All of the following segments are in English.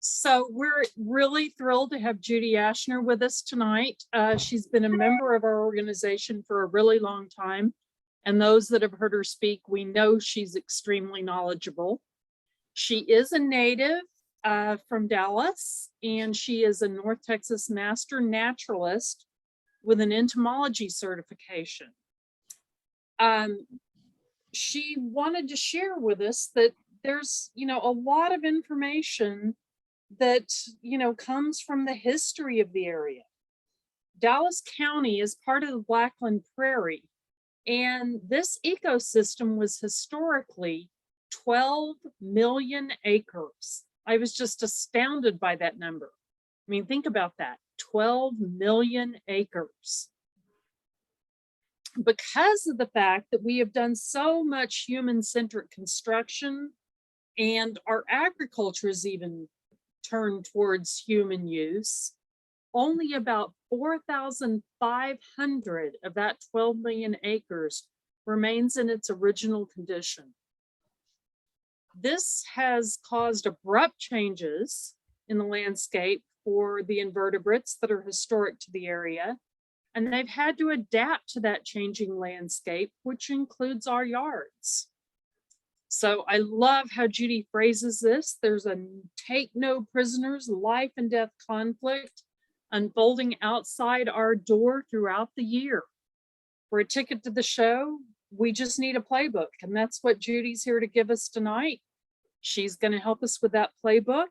So we're really thrilled to have Judy Aschner with us tonight. She's been a member of our organization for a really long time. And those that have heard her speak, we know she's extremely knowledgeable. She is a native from Dallas, and she is a North Texas Master Naturalist with an Entomology certification. She wanted to share with us that there's, a lot of information that, comes from the history of the area. Dallas County is part of the Blackland Prairie, and this ecosystem was historically 12 million acres. I was just astounded by that number. I mean, think about that, 12 million acres. Because of the fact that we have done so much human-centric construction and our agriculture is even turned towards human use, only about 4,500 of that 12 million acres remains in its original condition. This has caused abrupt changes in the landscape for the invertebrates that are historic to the area, and they've had to adapt to that changing landscape, which includes our yards. So I love how Judy phrases this. There's a take no prisoners, life and death conflict unfolding outside our door throughout the year. For a ticket to the show, we just need a playbook, and that's what Judy's here to give us tonight. She's going to help us with that playbook.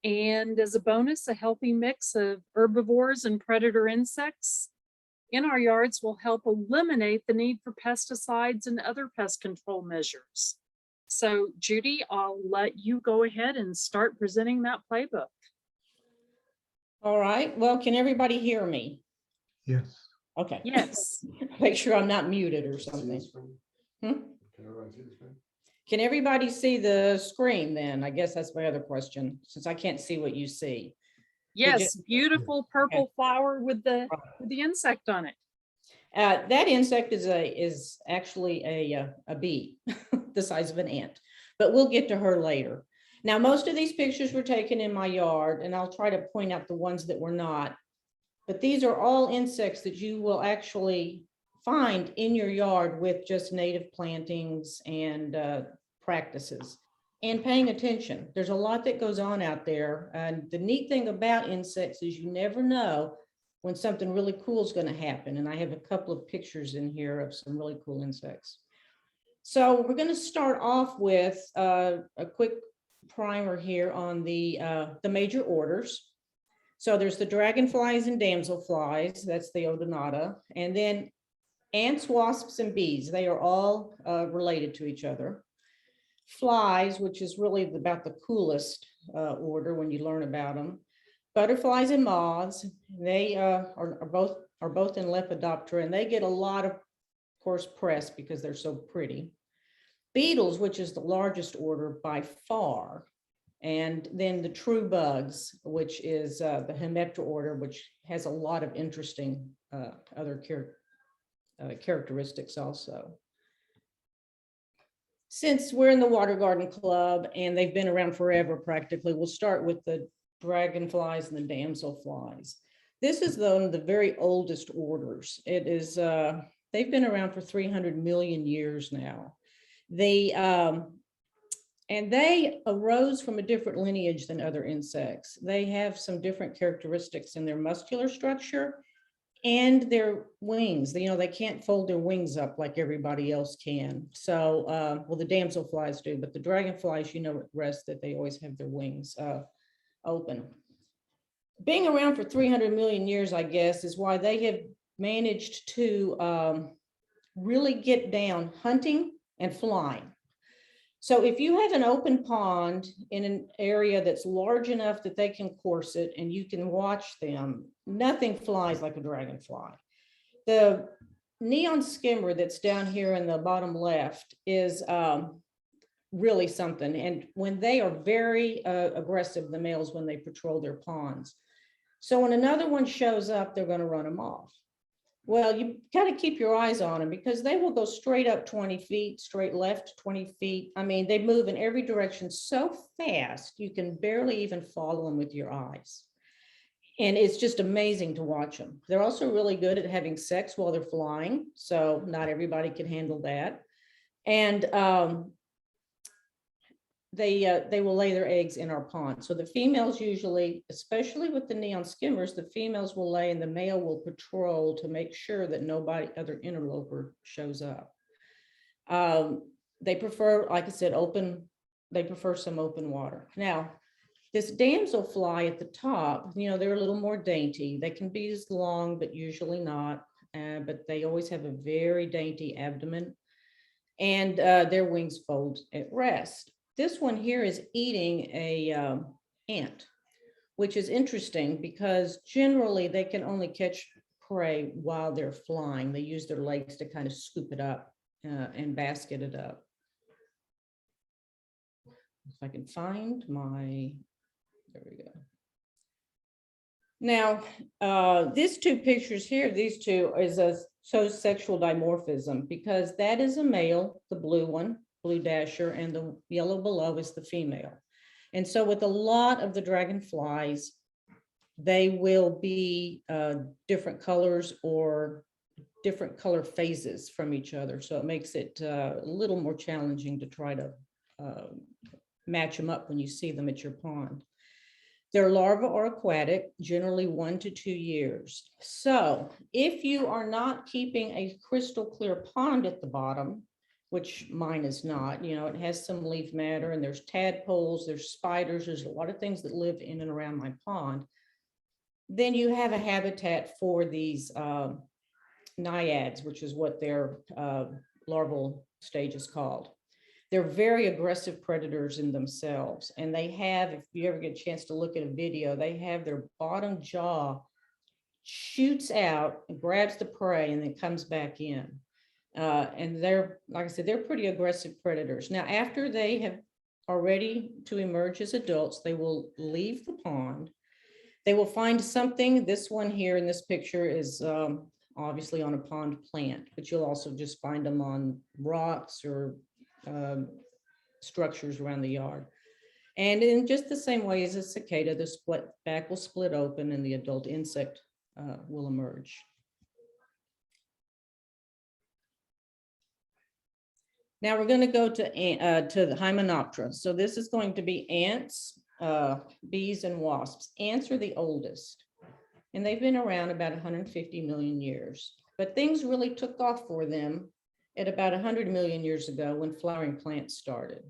And as a bonus, a healthy mix of herbivores and predator insects in our yards will help eliminate the need for pesticides and other pest control measures. So Judy, I'll let you go ahead and start presenting that playbook. All right, well, can everybody hear me? Yes. Okay. Yes. Make sure I'm not muted or something. Can everybody see the screen then? I guess that's my other question, since I can't see what you see. Yes, beautiful purple flower with the insect on it. That insect is actually a bee, the size of an ant, but we'll get to her later. Now, most of these pictures were taken in my yard, and I'll try to point out the ones that were not. But these are all insects that you will actually find in your yard with just native plantings and practices. And paying attention. There's a lot that goes on out there. And the neat thing about insects is you never know when something really cool is going to happen. And I have a couple of pictures in here of some really cool insects. So we're going to start off with a quick primer here on the major orders. So there's the dragonflies and damselflies, that's the Odonata, and then ants, wasps, and bees. They are all related to each other. Flies, which is really about the coolest order when you learn about them. Butterflies and moths, they are both in Lepidoptera, and they get a lot of course press because they're so pretty. Beetles, which is the largest order by far, and then the true bugs, which is the Hemiptera order, which has a lot of interesting other characteristics also. Since we're in the Water Garden Club and they've been around forever practically, we'll start with the dragonflies and the damselflies. This is one of the very oldest orders. It is, they've been around for 300 million years now. And they arose from a different lineage than other insects. They have some different characteristics in their muscular structure and their wings. They can't fold their wings up like everybody else can. So, well, the damselflies do, but the dragonflies, at rest that they always have their wings open. Being around for 300 million years, I guess, is why they have managed to really get down hunting and flying. So if you have an open pond in an area that's large enough that they can course it and you can watch them, nothing flies like a dragonfly. The neon skimmer that's down here in the bottom left is really something. And when they are very aggressive, the males, when they patrol their ponds. So when another one shows up, they're going to run them off. Well, you got to keep your eyes on them because they will go straight up 20 feet, straight left 20 feet. I mean, they move in every direction so fast, you can barely even follow them with your eyes. And it's just amazing to watch them. They're also really good at having sex while they're flying. So not everybody can handle that. And they will lay their eggs in our pond. So the females usually, especially with the neon skimmers, the females will lay and the male will patrol to make sure that nobody other interloper shows up. They prefer, like I said, they prefer some open water. Now, this damselfly at the top, they're a little more dainty. They can be as long, but usually not. But they always have a very dainty abdomen, and their wings fold at rest. This one here is eating a ant, which is interesting because generally they can only catch prey while they're flying. They use their legs to kind of scoop it up and basket it up. If I can find my, there we go. Now, these two pictures here, these two shows sexual dimorphism because that is a male, the blue one, blue dasher, and the yellow below is the female. And so with a lot of the dragonflies, they will be different colors or different color phases from each other. So it makes it a little more challenging to try to match them up when you see them at your pond. Their larvae are aquatic, generally 1 to 2 years. So if you are not keeping a crystal clear pond at the bottom, which mine is not, it has some leaf matter and there's tadpoles, there's spiders, there's a lot of things that live in and around my pond, then you have a habitat for these naiads, which is what their larval stage is called. They're very aggressive predators in themselves. And they have, if you ever get a chance to look at a video, they have their bottom jaw shoots out and grabs the prey and then comes back in. And they're, like I said, they're pretty aggressive predators. Now, after they are ready to emerge as adults, they will leave the pond. They will find something. This one here in this picture is obviously on a pond plant, but you'll also just find them on rocks or structures around the yard. And in just the same way as a cicada, the back will split open and the adult insect will emerge. Now we're going to go to the Hymenoptera. So this is going to be ants, bees, and wasps. Ants are the oldest, and they've been around about 150 million years. But things really took off for them at about 100 million years ago when flowering plants started.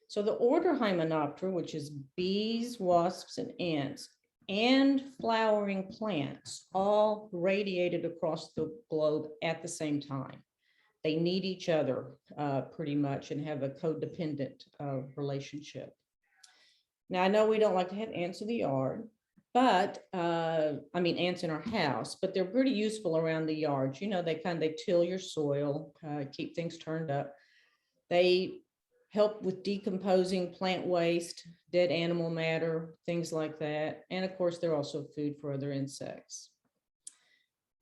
So the order Hymenoptera, which is bees, wasps, and ants, and flowering plants, all radiated across the globe at the same time. They need each other pretty much and have a codependent relationship. Now, I know we don't like to have ants in the yard, but I mean, ants in our house, but they're pretty useful around the yard. They till your soil, keep things turned up. They help with decomposing plant waste, dead animal matter, things like that. And of course, they're also food for other insects.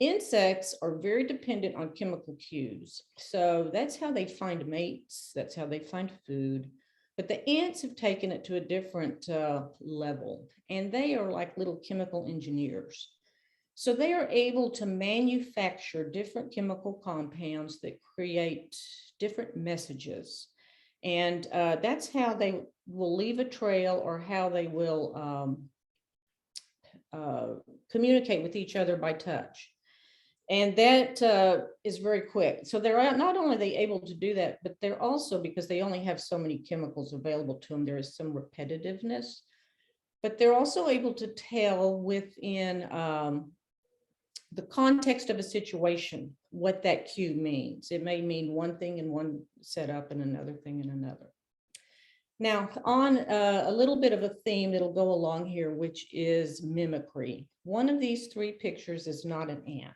Insects are very dependent on chemical cues. So that's how they find mates. That's how they find food. But the ants have taken it to a different level, and they are like little chemical engineers. So they are able to manufacture different chemical compounds that create different messages. And that's how they will leave a trail or how they will communicate with each other by touch. And that is very quick. So they're not only are they able to do that, but they're also, because they only have so many chemicals available to them, there is some repetitiveness, but they're also able to tell within the context of a situation what that cue means. It may mean one thing in one setup and another thing in another. Now, on a little bit of a theme that'll go along here, which is mimicry. One of these three pictures is not an ant.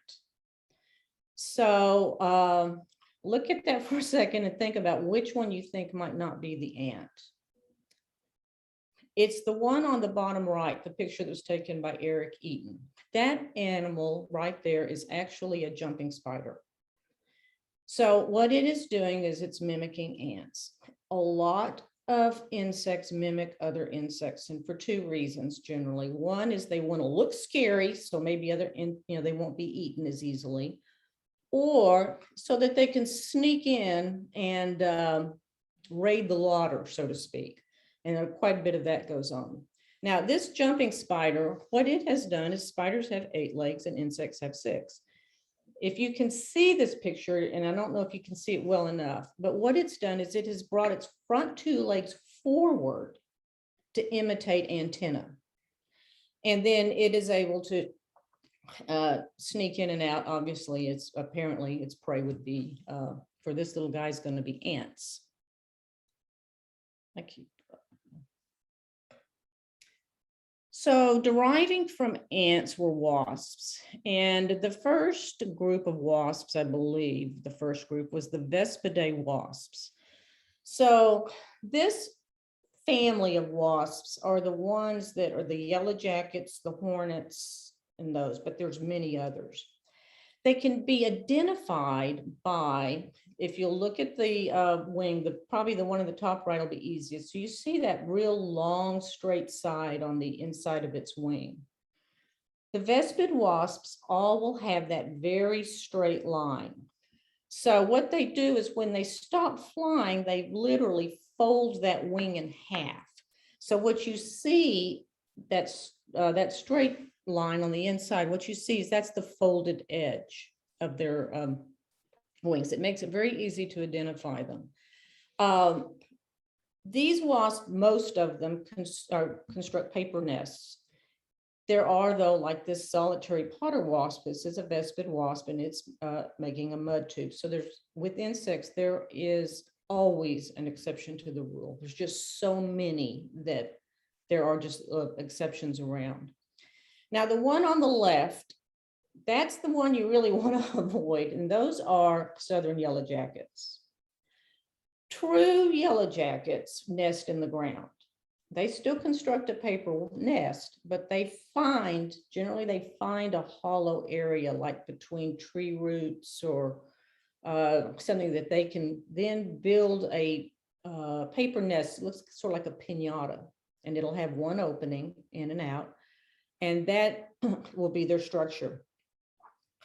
So look at that for a second and think about which one you think might not be the ant. It's the one on the bottom right, the picture that was taken by Eric Eaton. That animal right there is actually a jumping spider. So what it is doing is it's mimicking ants. A lot of insects mimic other insects, and for two reasons generally. One is they want to look scary, so maybe they won't be eaten as easily, or so that they can sneak in and raid the larder, so to speak. And quite a bit of that goes on. Now, this jumping spider, what it has done is spiders have 8 legs and insects have 6. If you can see this picture, and I don't know if you can see it well enough, but what it's done is it has brought its front 2 legs forward to imitate antenna. And then it is able to sneak in and out. Obviously, apparently its prey would be, for this little guy, is going to be ants. So deriving from ants were wasps. And the first group of wasps, I believe, the first group was the Vespidae wasps. So this family of wasps are the ones that are the yellow jackets, the hornets, and those, but there's many others. They can be identified by, if you'll look at the wing, probably the one on the top right will be easiest. So you see that real long straight side on the inside of its wing. The Vespid wasps all will have that very straight line. So what they do is when they stop flying, they literally fold that wing in half. So what you see, that's that straight line on the inside, what you see is that's the folded edge of their wings. It makes it very easy to identify them. These wasps, most of them construct paper nests. There are, though, like this solitary potter wasp. This is a Vespid wasp, and it's making a mud tube. So with insects, there is always an exception to the rule. There's just so many that there are just exceptions around. Now, the one on the left, that's the one you really want to avoid, and those are southern yellow jackets. True yellow jackets nest in the ground. They still construct a paper nest, but generally they find a hollow area, like between tree roots or something that they can then build a paper nest. It looks sort of like a piñata, and it'll have one opening in and out, and that will be their structure.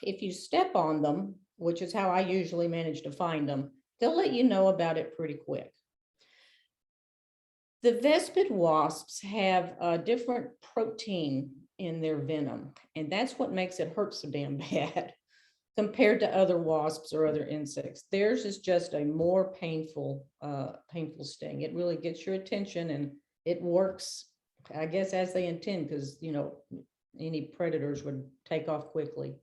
If you step on them, which is how I usually manage to find them, they'll let you know about it pretty quick. The Vespid wasps have a different protein in their venom, and that's what makes it hurt so damn bad compared to other wasps or other insects. Theirs is just a more painful sting. It really gets your attention, and it works, I guess, as they intend, because, any predators would take off quickly.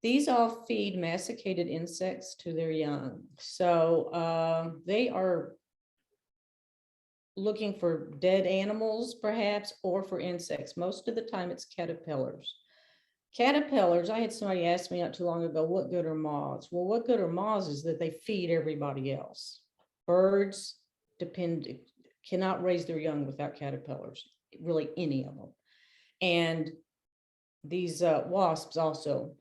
These all feed masticated insects to their young. So they are looking for dead animals, perhaps, or for insects. Most of the time it's caterpillars. Caterpillars, I had somebody ask me not too long ago, what good are moths? Well, what good are moths is that they feed everybody else. Birds cannot raise their young without caterpillars, really any of them. And these wasps also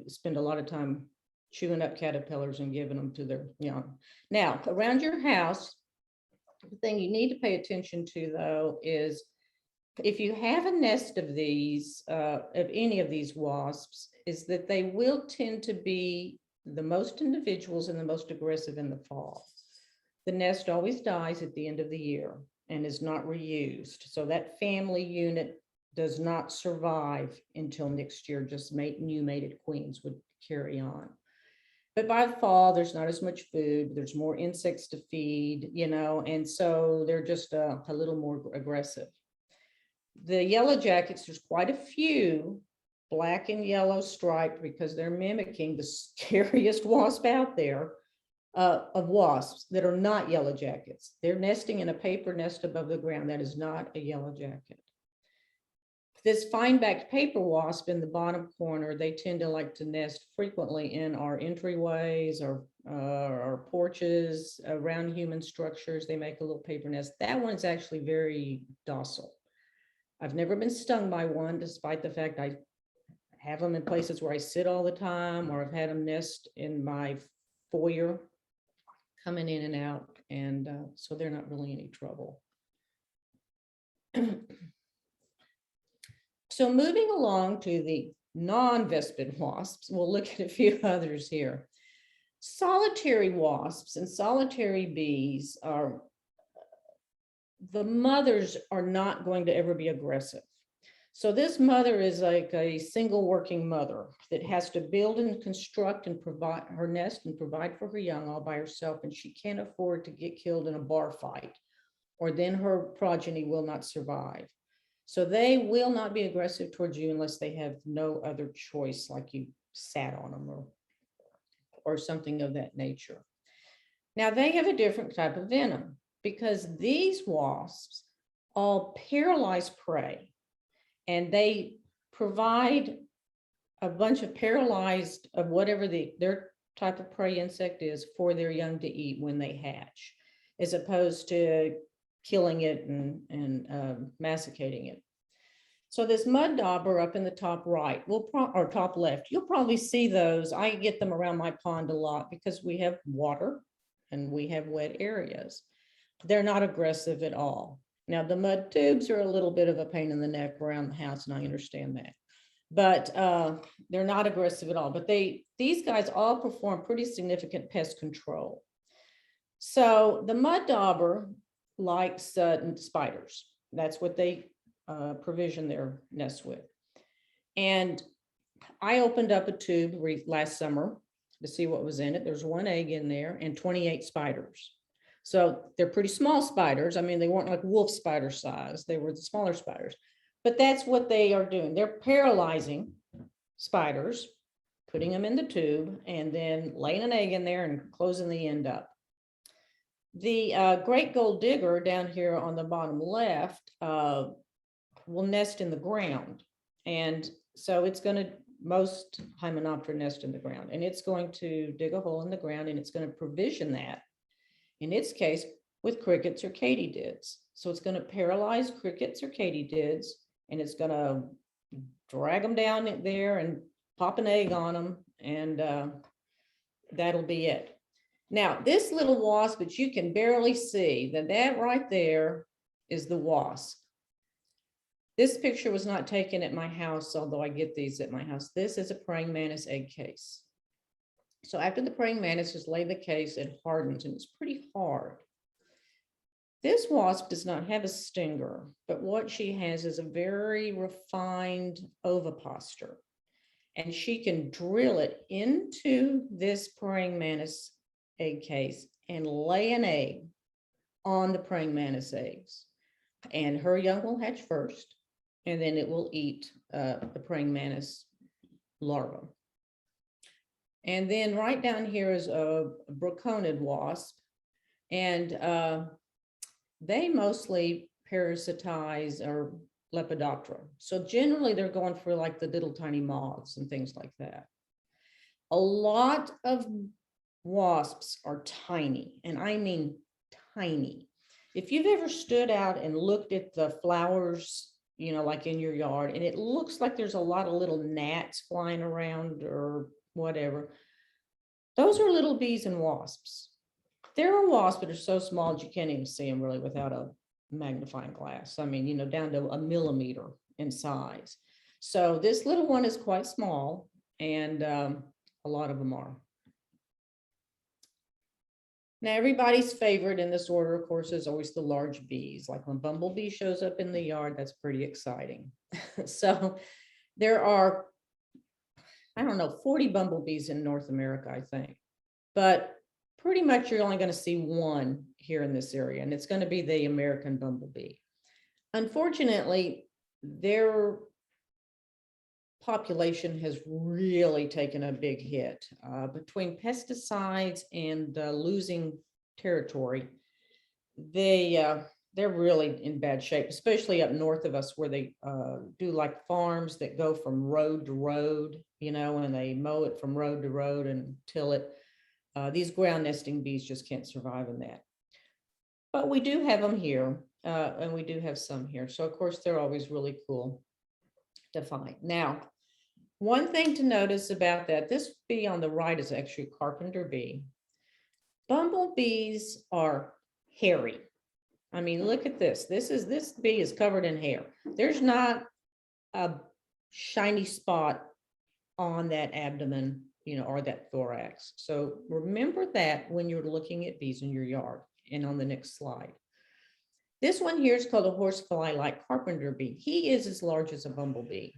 spend a lot of time chewing up caterpillars and giving them to their young. Now, around your house, the thing you need to pay attention to, though, is if you have a nest of these, of any of these wasps, is that they will tend to be the most individuals and the most aggressive in the fall. The nest always dies at the end of the year and is not reused. So that family unit does not survive until next year. Just new mated queens would carry on. But by the fall, there's not as much food. There's more insects to feed, and so they're just a little more aggressive. The yellow jackets, there's quite a few black and yellow striped because they're mimicking the scariest wasp out there of wasps that are not yellow jackets. They're nesting in a paper nest above the ground. That is not a yellow jacket. This fine-backed paper wasp in the bottom corner, they tend to like to nest frequently in our entryways or our porches, around human structures. They make a little paper nest. That one's actually very docile. I've never been stung by one, despite the fact I have them in places where I sit all the time, or I've had them nest in my foyer, coming in and out. And so they're not really any trouble. So moving along to the non-vespid wasps, we'll look at a few others here. Solitary wasps and solitary bees are, the mothers are not going to ever be aggressive. So this mother is like a single working mother that has to build and construct and provide her nest and provide for her young all by herself, and she can't afford to get killed in a bar fight, or then her progeny will not survive. So they will not be aggressive towards you unless they have no other choice, like you sat on them or something of that nature. Now they have a different type of venom, because these wasps all paralyze prey, and they provide a bunch of paralyzed of whatever their type of prey insect is for their young to eat when they hatch, as opposed to killing it and masticating it. So this mud dauber up in the top right, or top left, you'll probably see those. I get them around my pond a lot because we have water and we have wet areas. They're not aggressive at all. Now the mud tubes are a little bit of a pain in the neck around the house, and I understand that, but they're not aggressive at all. But these guys all perform pretty significant pest control. So the mud dauber likes spiders. That's what they provision their nests with. And I opened up a tube last summer to see what was in it. There's one egg in there and 28 spiders. So they're pretty small spiders. I mean, they weren't like wolf spider size. They were the smaller spiders. But that's what they are doing. They're paralyzing spiders, putting them in the tube, and then laying an egg in there and closing the end up. The great gold digger down here on the bottom left will nest in the ground. And so it's going to, most Hymenoptera nest in the ground, and it's going to dig a hole in the ground, and it's going to provision that, in its case, with crickets or katydids. So it's going to paralyze crickets or katydids, and it's going to drag them down there and pop an egg on them, and that'll be it. Now, this little wasp that you can barely see, that right there is the wasp. This picture was not taken at my house, although I get these at my house. This is a praying mantis egg case. So after the praying mantis has laid the case, it hardens, and it's pretty hard. This wasp does not have a stinger, but what she has is a very refined ovipositor, and she can drill it into this praying mantis egg case and lay an egg on the praying mantis eggs. And her young will hatch first, and then it will eat the praying mantis larva. And then right down here is a braconid wasp, and they mostly parasitize or Lepidoptera. So generally they're going for like the little tiny moths and things like that. A lot of wasps are tiny, and I mean tiny. If you've ever stood out and looked at the flowers, you know, like in your yard, and it looks like there's a lot of little gnats flying around or whatever, those are little bees and wasps. There are wasps that are so small that you can't even see them really without a magnifying glass. I mean, you know, down to a millimeter in size. So this little one is quite small, and a lot of them are. Now, everybody's favorite in this order, of course, is always the large bees. Like when bumblebee shows up in the yard, that's pretty exciting. So there are, I don't know, 40 bumblebees in North America, I think. But pretty much you're only going to see one here in this area, and it's going to be the American bumblebee. Unfortunately, their population has really taken a big hit between pesticides and losing territory. They they're really in bad shape, especially up north of us where they do like farms that go from road to road, and they mow it from road to road and till it. These ground nesting bees just can't survive in that. But we do have them here, and we do have some here. So of course, they're always really cool to find. Now, one thing to notice about that, this bee on the right is actually a carpenter bee. Bumblebees are hairy. I mean, look at this. This bee is covered in hair. There's not a shiny spot on that abdomen, or that thorax. So remember that when you're looking at bees in your yard. And on the next slide. This one here is called a horsefly-like carpenter bee. He is as large as a bumblebee.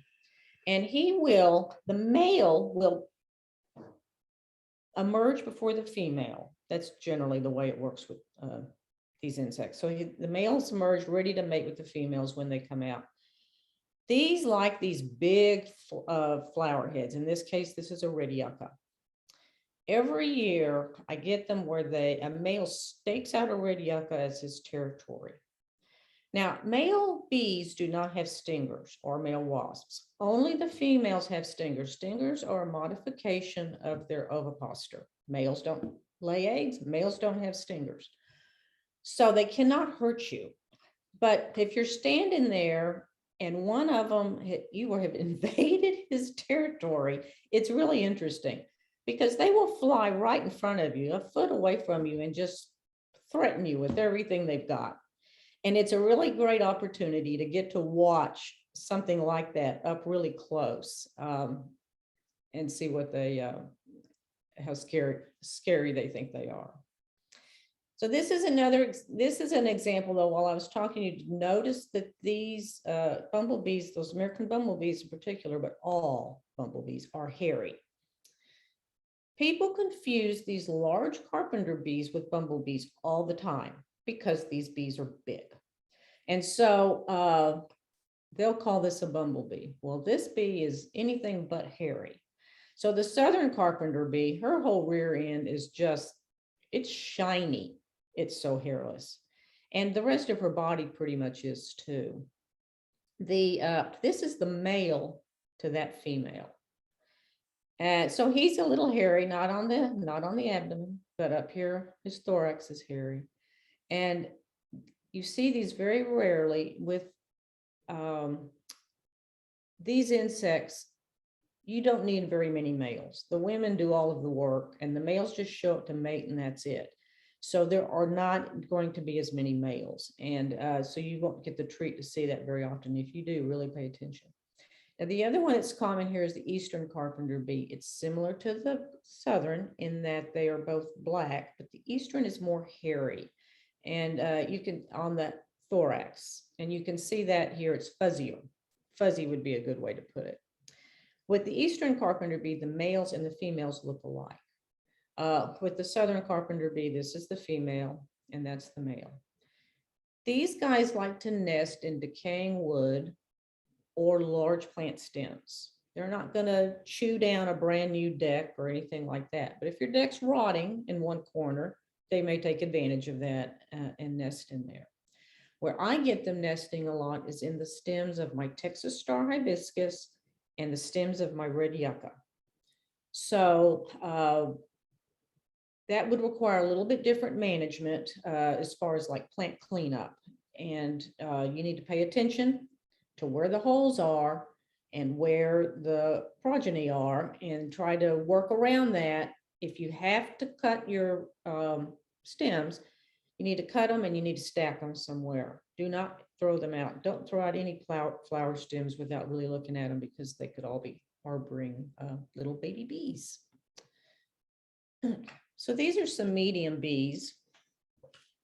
And the male will emerge before the female. That's generally the way it works with these insects. So the males emerge ready to mate with the females when they come out. These like these big flower heads. In this case, this is a red yucca. Every year, I get them where a male stakes out a red yucca as his territory. Now, male bees do not have stingers or male wasps. Only the females have stingers. Stingers are a modification of their ovipositor. Males don't lay eggs. Males don't have stingers. So they cannot hurt you. But if you're standing there and one of them, you have invaded his territory, it's really interesting. Because they will fly right in front of you, a foot away from you, and just threaten you with everything they've got. And it's a really great opportunity to get to watch something like that up really close, and see what how scary they think they are. So this is an example, though, while I was talking, you notice that these bumblebees, those American bumblebees in particular, but all bumblebees are hairy. People confuse these large carpenter bees with bumblebees all the time because these bees are big. And so they'll call this a bumblebee. Well, this bee is anything but hairy. So the southern carpenter bee, her whole rear end is it's shiny. It's so hairless. And the rest of her body pretty much is too. This is the male to that female. So he's a little hairy, not on the abdomen, but up here, his thorax is hairy. And you see these very rarely with these insects. You don't need very many males. The women do all of the work and the males just show up to mate and that's it. So there are not going to be as many males. And so you won't get the treat to see that very often. If you do, really pay attention. Now, the other one that's common here is the eastern carpenter bee. It's similar to the southern in that they are both black, but the eastern is more hairy. And you can, on the thorax, and you can see that here, it's fuzzier. Fuzzy would be a good way to put it. With the eastern carpenter bee, the males and the females look alike. With the southern carpenter bee, this is the female and that's the male. These guys like to nest in decaying wood or large plant stems. They're not going to chew down a brand new deck or anything like that. But if your deck's rotting in one corner, they may take advantage of that and nest in there. Where I get them nesting a lot is in the stems of my Texas star hibiscus and the stems of my red yucca. So that would require a little bit different management as far as like plant cleanup. And you need to pay attention to where the holes are and where the progeny are and try to work around that. If you have to cut your stems, you need to cut them and you need to stack them somewhere. Do not throw them out. Don't throw out any flower stems without really looking at them because they could all be harboring little baby bees. So these are some medium bees.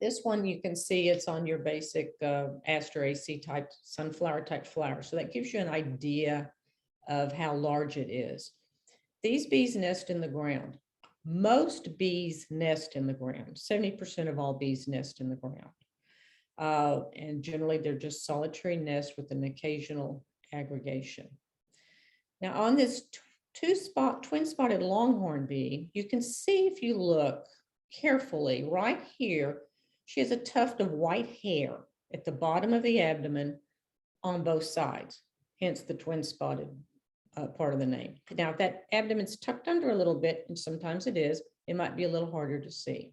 This one you can see it's on your basic Asteraceae type sunflower type flower. So that gives you an idea of how large it is. These bees nest in the ground. Most bees nest in the ground. 70% of all bees nest in the ground. And generally they're just solitary nests with an occasional aggregation. Now on this twin spotted longhorn bee, you can see if you look carefully right here, she has a tuft of white hair at the bottom of the abdomen on both sides, hence the twin spotted part of the name. Now, if that abdomen's tucked under a little bit, and sometimes it is, it might be a little harder to see.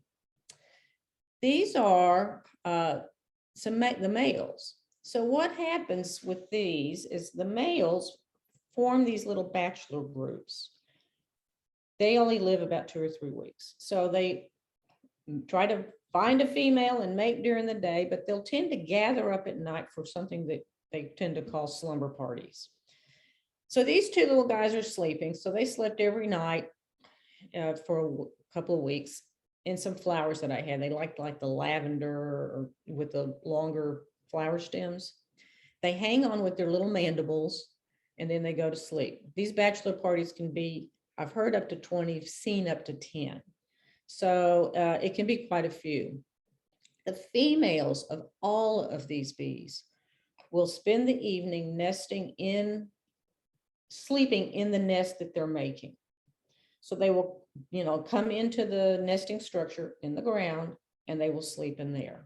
These are the males. So what happens with these is the males form these little bachelor groups. They only live about 2 or 3 weeks. So they try to find a female and mate during the day, but they'll tend to gather up at night for something that they tend to call slumber parties. So these 2 little guys are sleeping. So they slept every night for a couple of weeks in some flowers that I had. They liked like the lavender or with the longer flower stems. They hang on with their little mandibles and then they go to sleep. These bachelor parties can be, I've heard up to 20, seen up to 10. So it can be quite a few. The females of all of these bees will spend the evening sleeping in the nest that they're making. So they will, come into the nesting structure in the ground and they will sleep in there.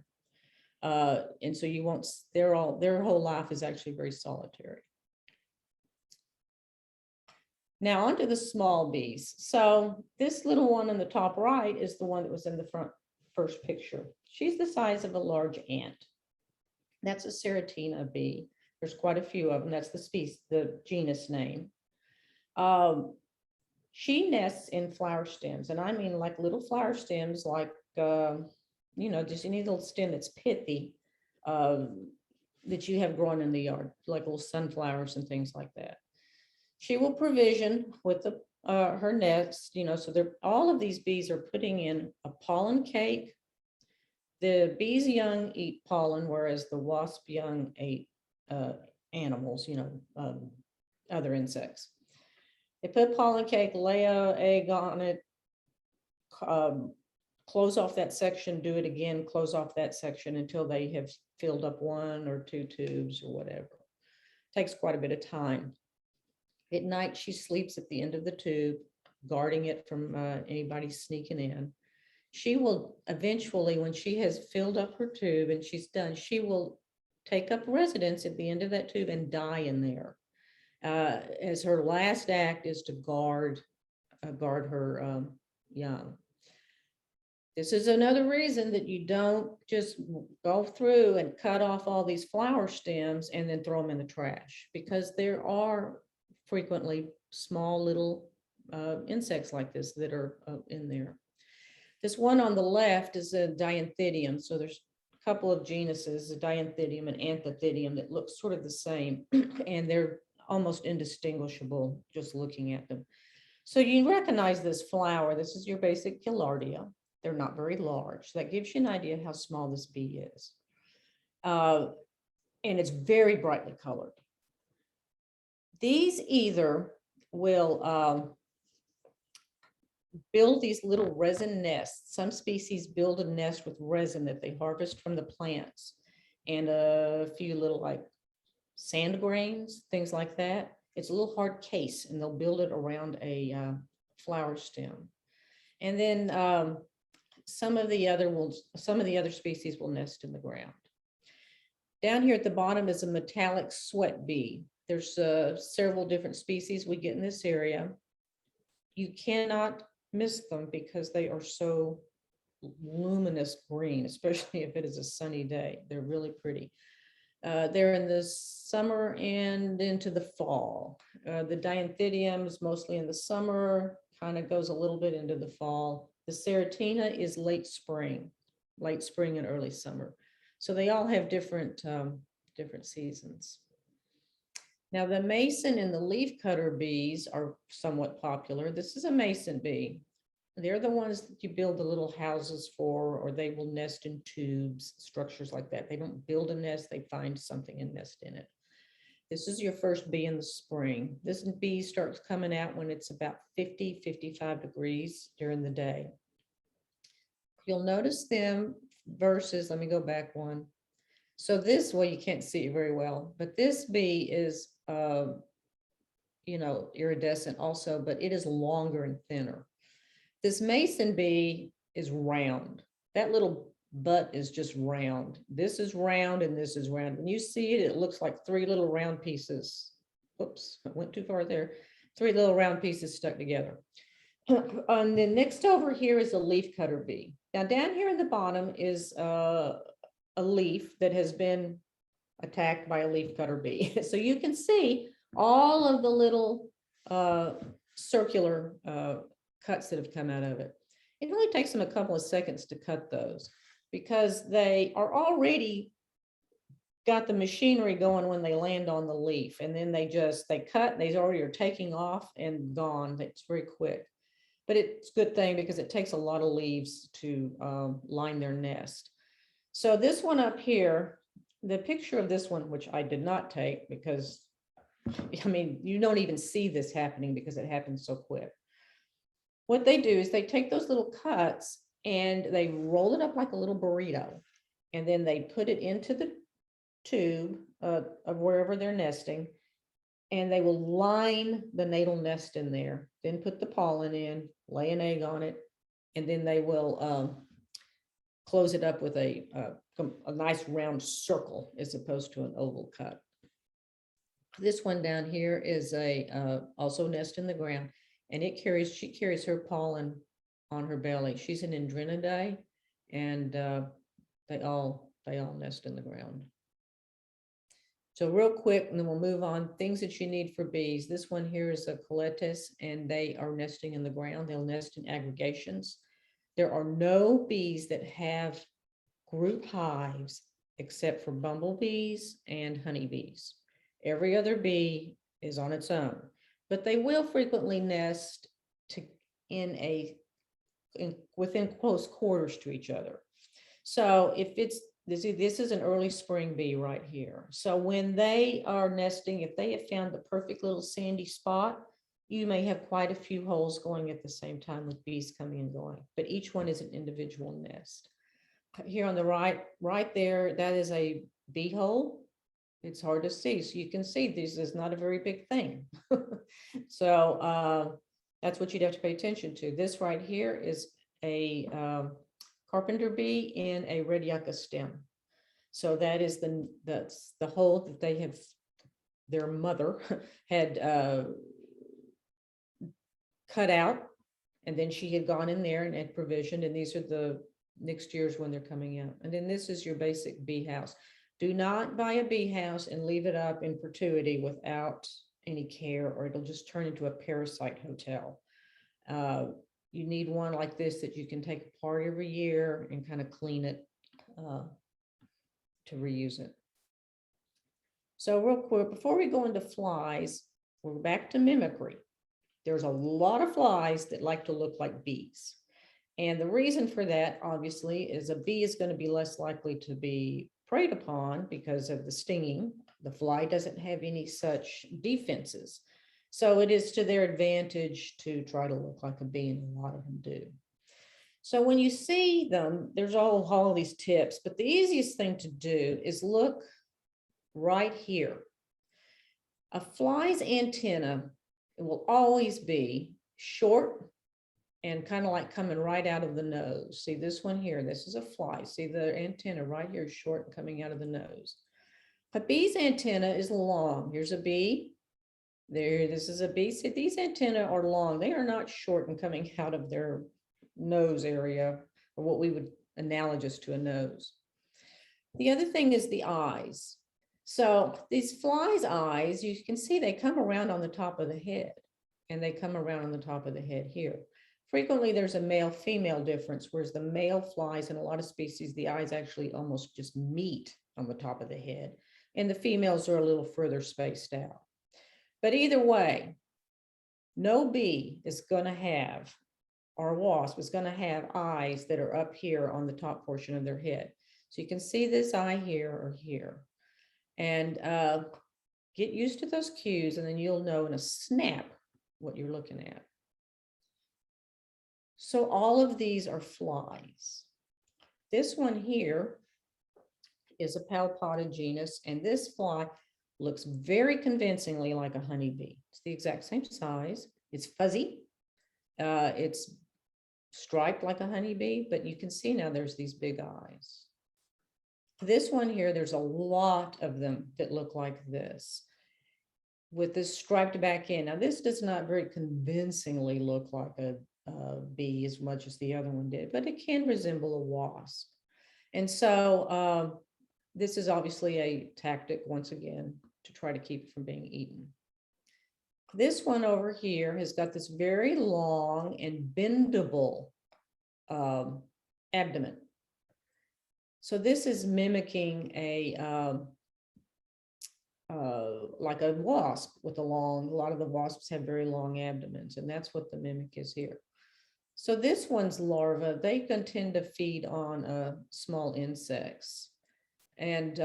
And so you won't, their whole life is actually very solitary. Now onto the small bees. So this little one in the top right is the one that was in the first picture. She's the size of a large ant. That's a Seratina bee. There's quite a few of them. That's the species, the genus name. She nests in flower stems, and I mean like little flower stems, like just any little stem that's pithy that you have growing in the yard, like little sunflowers and things like that. She will provision with her nest, so all of these bees are putting in a pollen cake. The bees young eat pollen, whereas the wasp young ate animals, other insects. They put pollen cake, lay an egg on it, close off that section, do it again, close off that section until they have filled up 1 or 2 tubes or whatever. Takes quite a bit of time. At night, she sleeps at the end of the tube, guarding it from anybody sneaking in. She will eventually, when she has filled up her tube and she's done, she will take up residence at the end of that tube and die in there. As her last act is to guard her young. This is another reason that you don't just go through and cut off all these flower stems and then throw them in the trash, because there are frequently small little insects like this that are in there. This one on the left is a Dianthidium. So there's a couple of genuses, a Dianthidium and Anthidium, that look sort of the same, and they're almost indistinguishable just looking at them. So you recognize this flower. This is your basic Giardia. They're not very large. That gives you an idea how small this bee is. And it's very brightly colored. These either will build these little resin nests. Some species build a nest with resin that they harvest from the plants, and a few little like sand grains, things like that. It's a little hard case, and they'll build it around a flower stem. And then some of the other species will nest in the ground. Down here at the bottom is a metallic sweat bee. There's several different species we get in this area. You cannot miss them because they are so luminous green, especially if it is a sunny day. They're really pretty. They're in the summer and into the fall. The Dianthidium is mostly in the summer, kind of goes a little bit into the fall. The Seratina is late spring and early summer. So they all have different seasons. Now the mason and the leafcutter bees are somewhat popular. This is a mason bee. They're the ones that you build the little houses for, or they will nest in tubes, structures like that. They don't build a nest, they find something and nest in it. This is your first bee in the spring. This bee starts coming out when it's about 50, 55 degrees during the day. You'll notice them versus, let me go back one. So this, well, you can't see it very well, but this bee is, iridescent also, but it is longer and thinner. This mason bee is round. That little butt is just round. This is round and this is round. When you see it, it looks like three little round pieces. Oops, I went too far there. Three little round pieces stuck together. And then next over here is a leaf cutter bee. Now down here in the bottom is a leaf that has been attacked by a leaf cutter bee. So you can see all of the little circular cuts that have come out of it. It only takes them a couple of seconds to cut those because they are already got the machinery going when they land on the leaf, and then they cut, they already are taking off and gone. It's very quick, but it's a good thing because it takes a lot of leaves to line their nest. So this one up here, the picture of this one, which I did not take because, I mean, you don't even see this happening because it happens so quick. What they do is they take those little cuts and they roll it up like a little burrito, and then they put it into the tube of wherever they're nesting, and they will line the natal nest in there, then put the pollen in, lay an egg on it, and then they will close it up with a nice round circle as opposed to an oval cut. This one down here is a also nest in the ground, and she carries her pollen on her belly. She's an Andrenidae, and they all nest in the ground. So real quick, and then we'll move on. Things that you need for bees. This one here is a coletus, and they are nesting in the ground. They'll nest in aggregations. There are no bees that have group hives except for bumblebees and honeybees. Every other bee is on its own, but they will frequently nest within close quarters to each other. So if this is an early spring bee right here. So when they are nesting, if they have found the perfect little sandy spot, you may have quite a few holes going at the same time with bees coming and going, but each one is an individual nest. Here on the right there, that is a bee hole. It's hard to see. So you can see this is not a very big thing. So that's what you'd have to pay attention to. This right here is a carpenter bee in a red yucca stem. So that is that's the hole that they have, their mother had cut out, and then she had gone in there and had provisioned, and these are the next year's when they're coming out. And then this is your basic bee house. Do not buy a bee house and leave it up in perpetuity without any care, or it'll just turn into a parasite hotel. You need one like this that you can take apart every year and kind of clean it to reuse it. So real quick, before we go into flies, we're back to mimicry. There's a lot of flies that like to look like bees. And the reason for that, obviously, is a bee is going to be less likely to be preyed upon because of the stinging. The fly doesn't have any such defenses. So it is to their advantage to try to look like a bee, and a lot of them do. So when you see them, there's all these tips, but the easiest thing to do is look right here. A fly's antenna will always be short and kind of like coming right out of the nose. See this one here, this is a fly. See the antenna right here is short and coming out of the nose. A bee's antenna is long. Here's a bee. There, this is a bee. See, these antennae are long. They are not short and coming out of their nose area, or what we would analogous to a nose. The other thing is the eyes. So these flies' eyes, you can see they come around on the top of the head, and they come around on the top of the head here. Frequently, there's a male-female difference, whereas the male flies in a lot of species, the eyes actually almost just meet on the top of the head, and the females are a little further spaced out. But either way, no bee is going to have, or wasp is going to have eyes that are up here on the top portion of their head. So you can see this eye here or here. And get used to those cues, and then you'll know in a snap what you're looking at. So all of these are flies. This one here is a Palpoda genus, and this fly looks very convincingly like a honeybee. It's the exact same size. It's fuzzy. It's striped like a honeybee, but you can see now there's these big eyes. This one here, there's a lot of them that look like this with this striped back end. Now, this does not very convincingly look like a bee as much as the other one did, but it can resemble a wasp. And so this is obviously a tactic, once again, to try to keep it from being eaten. This one over here has got this very long and bendable abdomen. So this is mimicking a like a wasp with a lot of the wasps have very long abdomens, and that's what the mimic is here. So this one's larva, they can tend to feed on small insects. And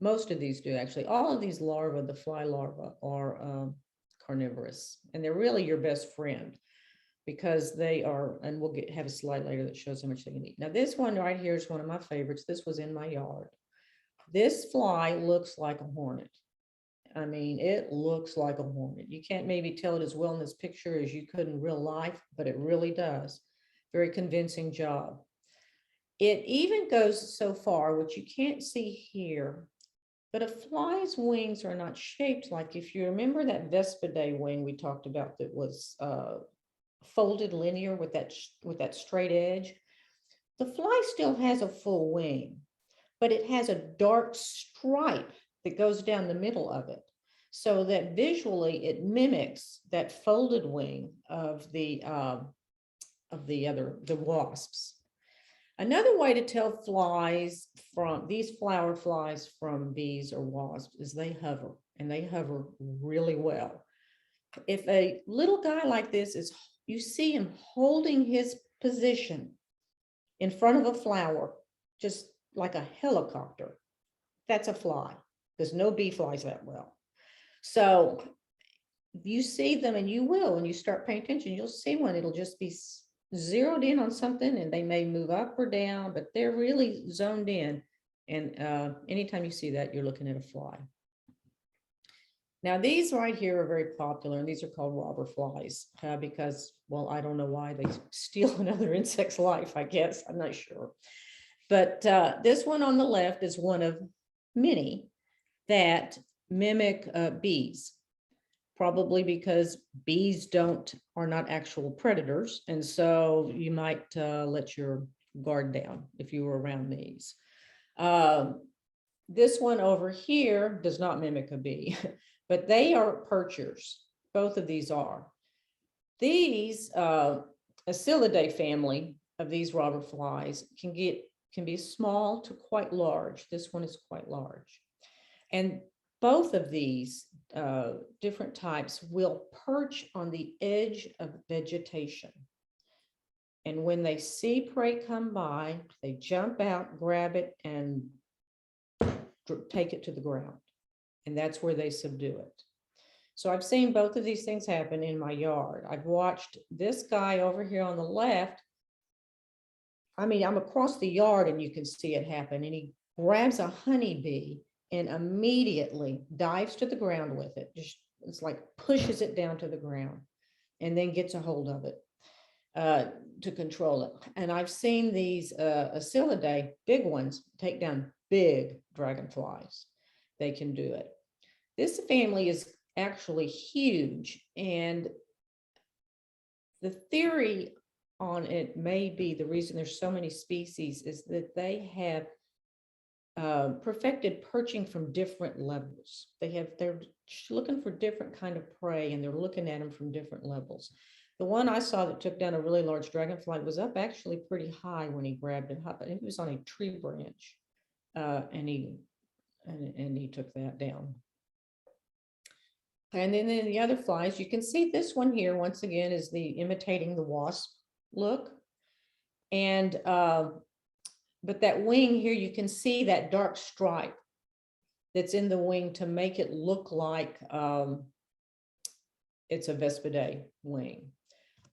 most of these do, actually. All of these larvae, the fly larvae, are carnivorous, and they're really your best friend because they are, and we'll have a slide later that shows how much they can eat. Now, this one right here is one of my favorites. This was in my yard. This fly looks like a hornet. I mean, it looks like a hornet. You can't maybe tell it as well in this picture as you could in real life, but it really does. Very convincing job. It even goes so far, which you can't see here, but a fly's wings are not shaped like, if you remember that Vespidae wing we talked about that was folded linear with that straight edge. The fly still has a full wing, but it has a dark stripe that goes down the middle of it, so that visually it mimics that folded wing of the wasps. Another way to tell flies from these flower flies from bees or wasps is they hover, and they hover really well. If a little guy like this is, you see him holding his position in front of a flower, just like a helicopter, that's a fly, because no bee flies that well. So you see them, and you will, when you start paying attention, you'll see one, it'll just be zeroed in on something, and they may move up or down, but they're really zoned in. And anytime you see that, you're looking at a fly. Now, these right here are very popular, and these are called robber flies because, well, I don't know why they steal another insect's life, I guess. I'm not sure. But this one on the left is one of many that mimic bees, probably because bees are not actual predators. And so you might let your guard down if you were around these. This one over here does not mimic a bee, but they are perchers. Both of these are. These Acylidae family of these robber flies can be small to quite large. This one is quite large. And both of these different types will perch on the edge of vegetation. And when they see prey come by, they jump out, grab it, and take it to the ground. And that's where they subdue it. So I've seen both of these things happen in my yard. I've watched this guy over here on the left. I mean, I'm across the yard and you can see it happen. And he grabs a honeybee and immediately dives to the ground with it. Just, it's like pushes it down to the ground and then gets a hold of it to control it. And I've seen these Acylidae, big ones, take down big dragonflies. They can do it. This family is actually huge, and the theory on it may be the reason there's so many species is that they have perfected perching from different levels. They're looking for different kind of prey, and they're looking at them from different levels. The one I saw that took down a really large dragonfly was up actually pretty high when he grabbed it. I think he was on a tree branch, and he took that down. And then in the other flies, you can see this one here, once again, is imitating the wasp look. And, but that wing here, you can see that dark stripe that's in the wing to make it look like it's a Vespidae wing.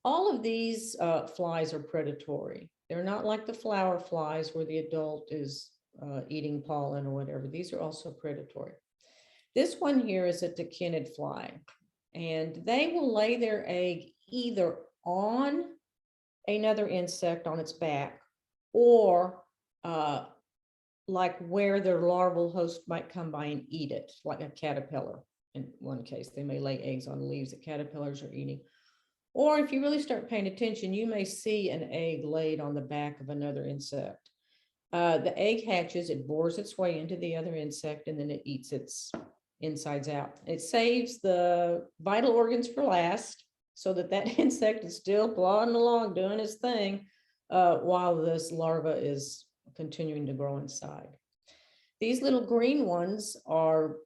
All of these flies are predatory. They're not like the flower flies where the adult is eating pollen or whatever. These are also predatory. This one here is a tachinid fly, and they will lay their egg either on another insect on its back, or like where their larval host might come by and eat it, like a caterpillar. In one case, they may lay eggs on leaves that caterpillars are eating. Or if you really start paying attention, you may see an egg laid on the back of another insect. The egg hatches, it bores its way into the other insect, and then it eats its insides out. It saves the vital organs for last, so that that insect is still plodding along, doing its thing, while this larva is continuing to grow inside. These little green ones are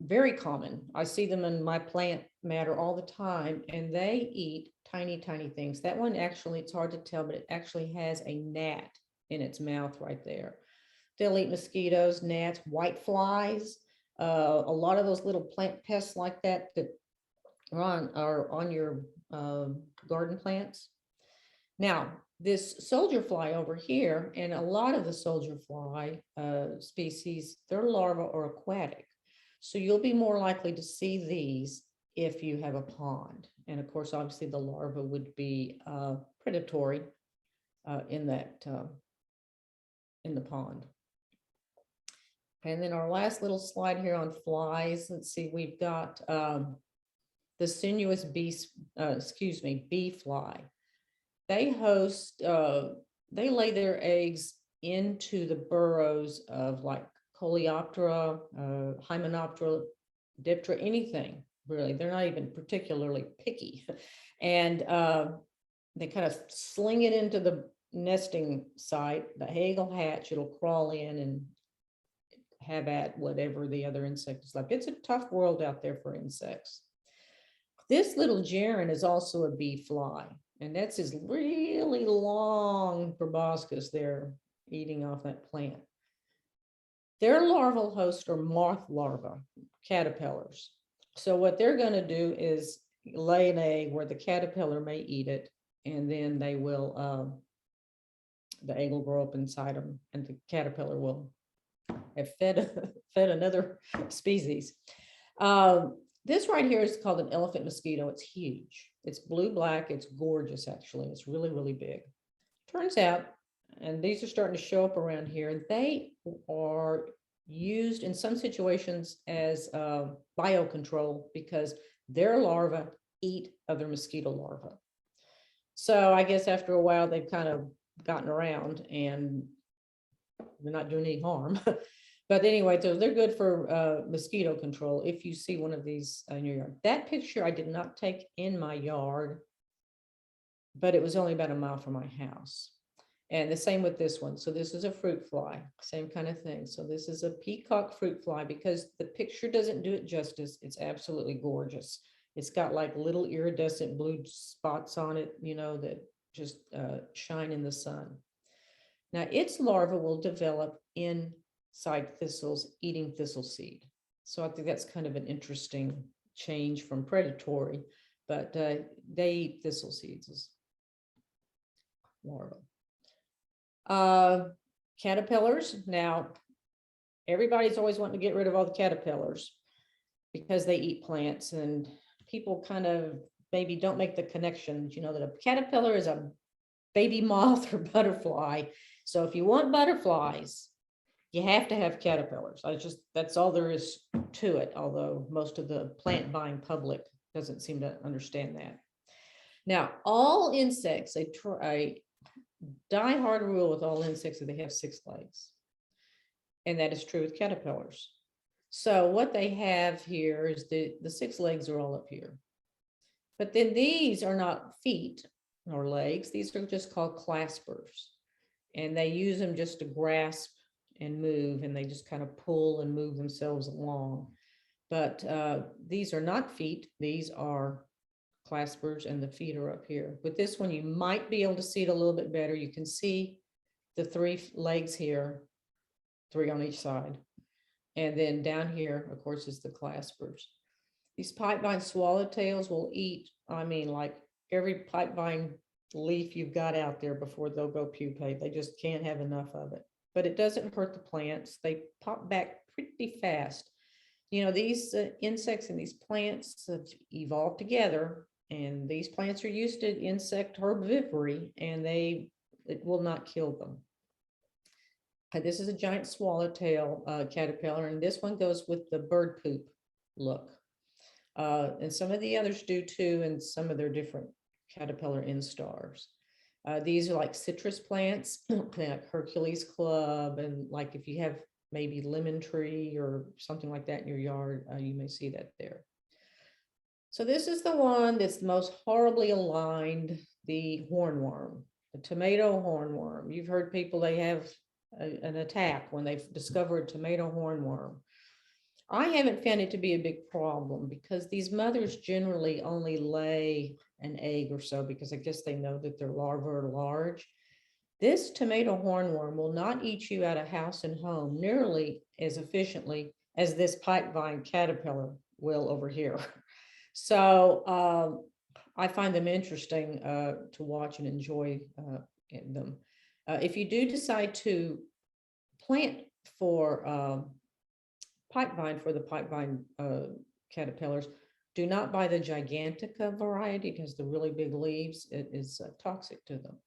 very common. I see them in my plant matter all the time, and they eat tiny, tiny things. That one actually, it's hard to tell, but it actually has a gnat in its mouth right there. They'll eat mosquitoes, gnats, white flies, a lot of those little plant pests like that that are on your garden plants. Now, this soldier fly over here, and a lot of the soldier fly species, their larvae are aquatic. So you'll be more likely to see these if you have a pond. And of course, obviously the larva would be predatory in that in the pond. And then our last little slide here on flies. Let's see, we've got the sinuous bee fly. They host, they lay their eggs into the burrows of like Coleoptera, Hymenoptera, Diptera, anything really. They're not even particularly picky. And they kind of sling it into the nesting site. The egg will hatch, it'll crawl in and have at whatever the other insect is like. It's a tough world out there for insects. This little germ is also a bee fly, and that's his really long proboscis there eating off that plant. Their larval hosts are moth larvae, caterpillars. So what they're going to do is lay an egg where the caterpillar may eat it, and then they will, the egg will grow up inside them, and the caterpillar will have fed another species. This right here is called an elephant mosquito. It's huge. It's blue-black. It's gorgeous, actually. It's really, really big. Turns out, and these are starting to show up around here, they are used in some situations as biocontrol because their larvae eat other mosquito larvae. So I guess after a while, they've kind of gotten around and they're not doing any harm. But anyway, so they're good for mosquito control if you see one of these in your yard. That picture I did not take in my yard, but it was only about a mile from my house. And the same with this one. So this is a fruit fly, same kind of thing. So this is a peacock fruit fly because the picture doesn't do it justice. It's absolutely gorgeous. It's got like little iridescent blue spots on it, you know, that just shine in the sun. Now its larva will develop inside thistles, eating thistle seed. So I think that's kind of an interesting change from predatory, but they eat thistle seeds as larvae. Caterpillars. Now, everybody's always wanting to get rid of all the caterpillars because they eat plants, and people kind of maybe don't make the connection, you know, that a caterpillar is a baby moth or butterfly. So if you want butterflies, you have to have caterpillars. That's all there is to it, although most of the plant buying public doesn't seem to understand that. Now, all insects, a die-hard rule with all insects is they have 6 legs. And that is true with caterpillars. So what they have here is the 6 legs are all up here. But then these are not feet or legs. These are just called claspers. And they use them just to grasp and move, and they just kind of pull and move themselves along. But these are not feet. These are claspers, and the feet are up here. With this one, you might be able to see it a little bit better. You can see the 3 legs here, 3 on each side. And then down here, of course, is the claspers. These pipevine swallowtails will eat, I mean, like every pipevine leaf you've got out there before they'll go pupate. They just can't have enough of it. But it doesn't hurt the plants. They pop back pretty fast. You know, these insects and these plants have evolved together, And these plants are used to insect herbivory, and it will not kill them. This is a giant swallowtail caterpillar, and this one goes with the bird poop look. And some of the others do too, and some of their different caterpillar instars. These are like citrus plants, like Hercules Club, and like if you have maybe lemon tree or something like that in your yard, you may see that there. So this is the one that's the most horribly aligned, the hornworm, the tomato hornworm. You've heard people, they have an attack when they've discovered tomato hornworm. I haven't found it to be a big problem because these mothers generally only lay an egg or so, because I guess they know that their larvae are large. This tomato hornworm will not eat you out of house and home nearly as efficiently as this pipevine caterpillar will over here. So I find them interesting to watch and enjoy them. If you do decide to plant for pipevine, for the pipevine caterpillars, do not buy the gigantica variety because the really big leaves, it is toxic to them.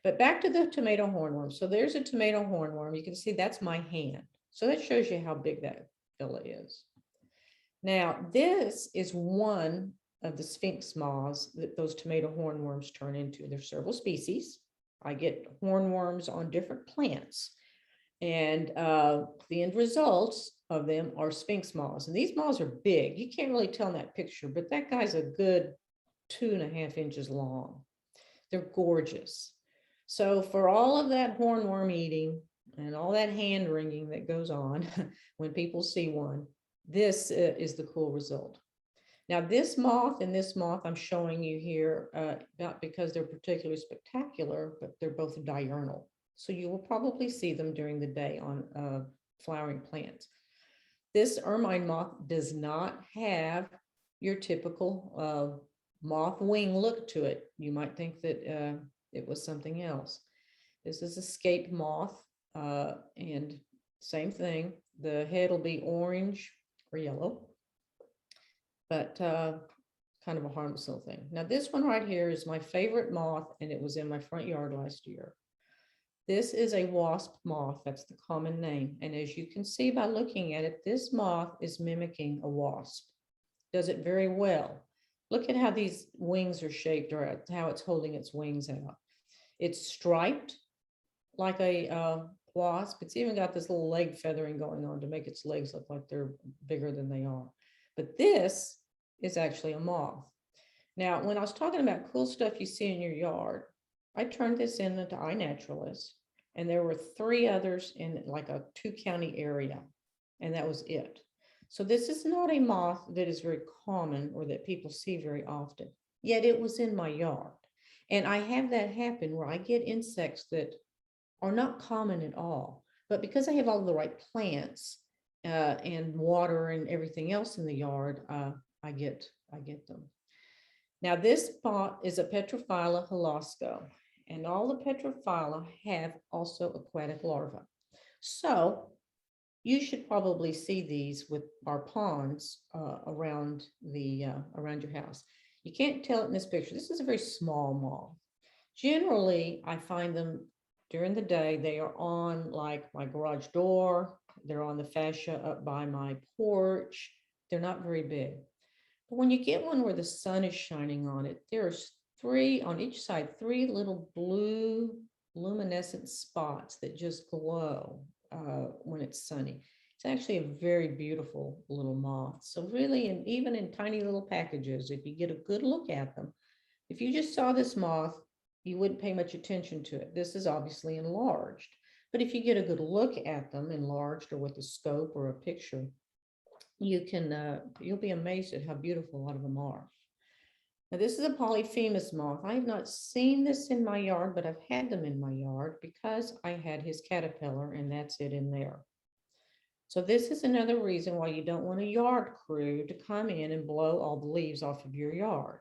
But back to the tomato hornworm. So there's a tomato hornworm. You can see that's my hand. So that shows you how big that fella is. Now, this is one of the sphinx moths that those tomato hornworms turn into. There's several species. I get hornworms on different plants. And the end results of them are sphinx moths. And these moths are big. You can't really tell in that picture, but that guy's a good 2.5 inches long. They're gorgeous. So for all of that hornworm eating and all that hand wringing that goes on when people see one, this is the cool result. Now, this moth and this moth I'm showing you here, not because they're particularly spectacular, but they're both diurnal. So you will probably see them during the day on flowering plants. This ermine moth does not have your typical moth wing look to it. You might think that it was something else. This is a scape moth, and same thing. The head will be orange or yellow, but kind of a harmless little thing. Now, this one right here is my favorite moth, and it was in my front yard last year. This is a wasp moth. That's the common name. And as you can see by looking at it, this moth is mimicking a wasp. Does it very well. Look at how these wings are shaped, or how it's holding its wings out. It's striped like a wasp. It's even got this little leg feathering going on to make its legs look like they're bigger than they are. But this is actually a moth. Now, when I was talking about cool stuff you see in your yard, I turned this into iNaturalist, and there were 3 others in like a 2-county area, and that was it. So this is not a moth that is very common or that people see very often, yet it was in my yard. And I have that happen where I get insects that are not common at all, but because I have all the right plants and water and everything else in the yard, I get them. Now, this spot is a Petrophylla holosco, and all the Petrophylla have also aquatic larvae. So you should probably see these with our ponds around your house. You can't tell it in this picture. This is a very small moth. Generally, I find them during the day. They are on like my garage door. They're on the fascia up by my porch. They're not very big. But when you get one where the sun is shining on it, there's 3 on each side, 3 little blue luminescent spots that just glow when it's sunny. It's actually a very beautiful little moth. So really, and even in tiny little packages, if you get a good look at them, if you just saw this moth, you wouldn't pay much attention to it. This is obviously enlarged, but if you get a good look at them enlarged or with a scope or a picture, you can you'll be amazed at how beautiful a lot of them are. Now, this is a Polyphemus moth. I have not seen this in my yard, but I've had them in my yard because I had his caterpillar, and that's it in there. So this is another reason why you don't want a yard crew to come in and blow all the leaves off of your yard.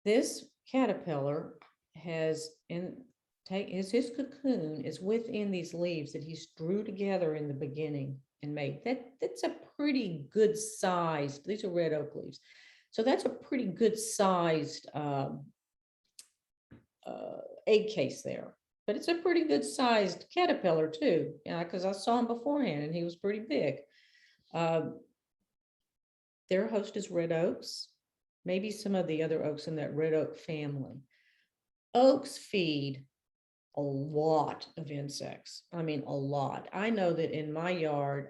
This caterpillar has his cocoon is within these leaves that he's drew together in the beginning and made. That's a pretty good size. These are red oak leaves. So that's a pretty good sized egg case there. But it's a pretty good sized caterpillar too, because I saw him beforehand and he was pretty big. Their host is red oaks, maybe some of the other oaks in that red oak family. Oaks feed a lot of insects. I mean, a lot. I know that in my yard,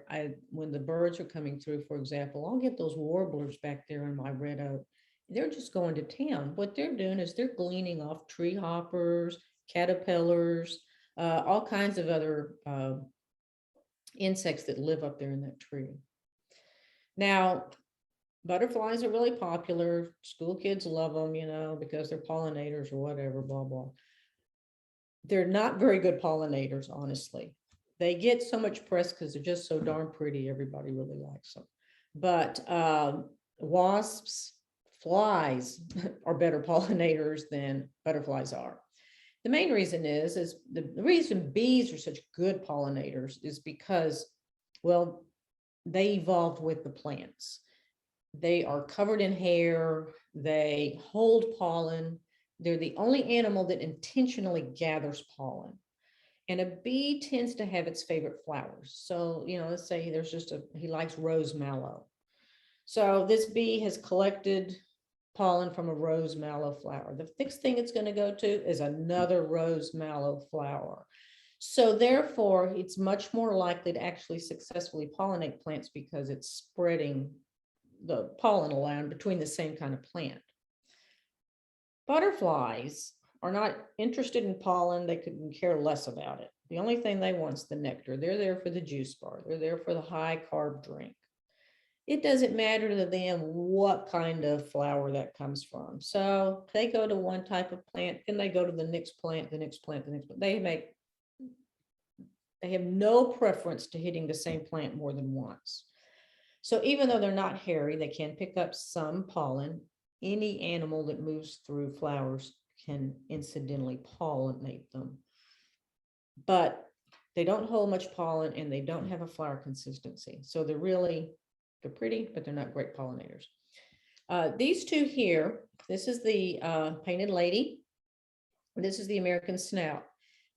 when the birds are coming through, for example, I'll get those warblers back there in my red oak. They're just going to town. What they're doing is they're gleaning off tree hoppers, caterpillars, all kinds of other insects that live up there in that tree. Now, butterflies are really popular. School kids love them, because they're pollinators or whatever, blah, blah. They're not very good pollinators, honestly. They get so much press because they're just so darn pretty. Everybody really likes them. But wasps, flies are better pollinators than butterflies are. The main reason is the reason bees are such good pollinators is because, well, they evolved with the plants. They are covered in hair. They hold pollen. They're the only animal that intentionally gathers pollen. And a bee tends to have its favorite flowers. So, let's say there's he likes rose mallow. So this bee has collected pollen from a rose mallow flower. The next thing it's going to go to is another rose mallow flower. So therefore, it's much more likely to actually successfully pollinate plants because it's spreading the pollen around between the same kind of plant. Butterflies are not interested in pollen. They couldn't care less about it. The only thing they want is the nectar. They're there for the juice bar. They're there for the high carb drink. It doesn't matter to them what kind of flower that comes from. So they go to one type of plant, then they go to the next plant, the next plant, the next plant. They have no preference to hitting the same plant more than once. So even though they're not hairy, they can pick up some pollen. Any animal that moves through flowers can incidentally pollinate them. But they don't hold much pollen and they don't have a flower consistency. So they're pretty, but they're not great pollinators. These two here, this is the painted lady. This is the American snout.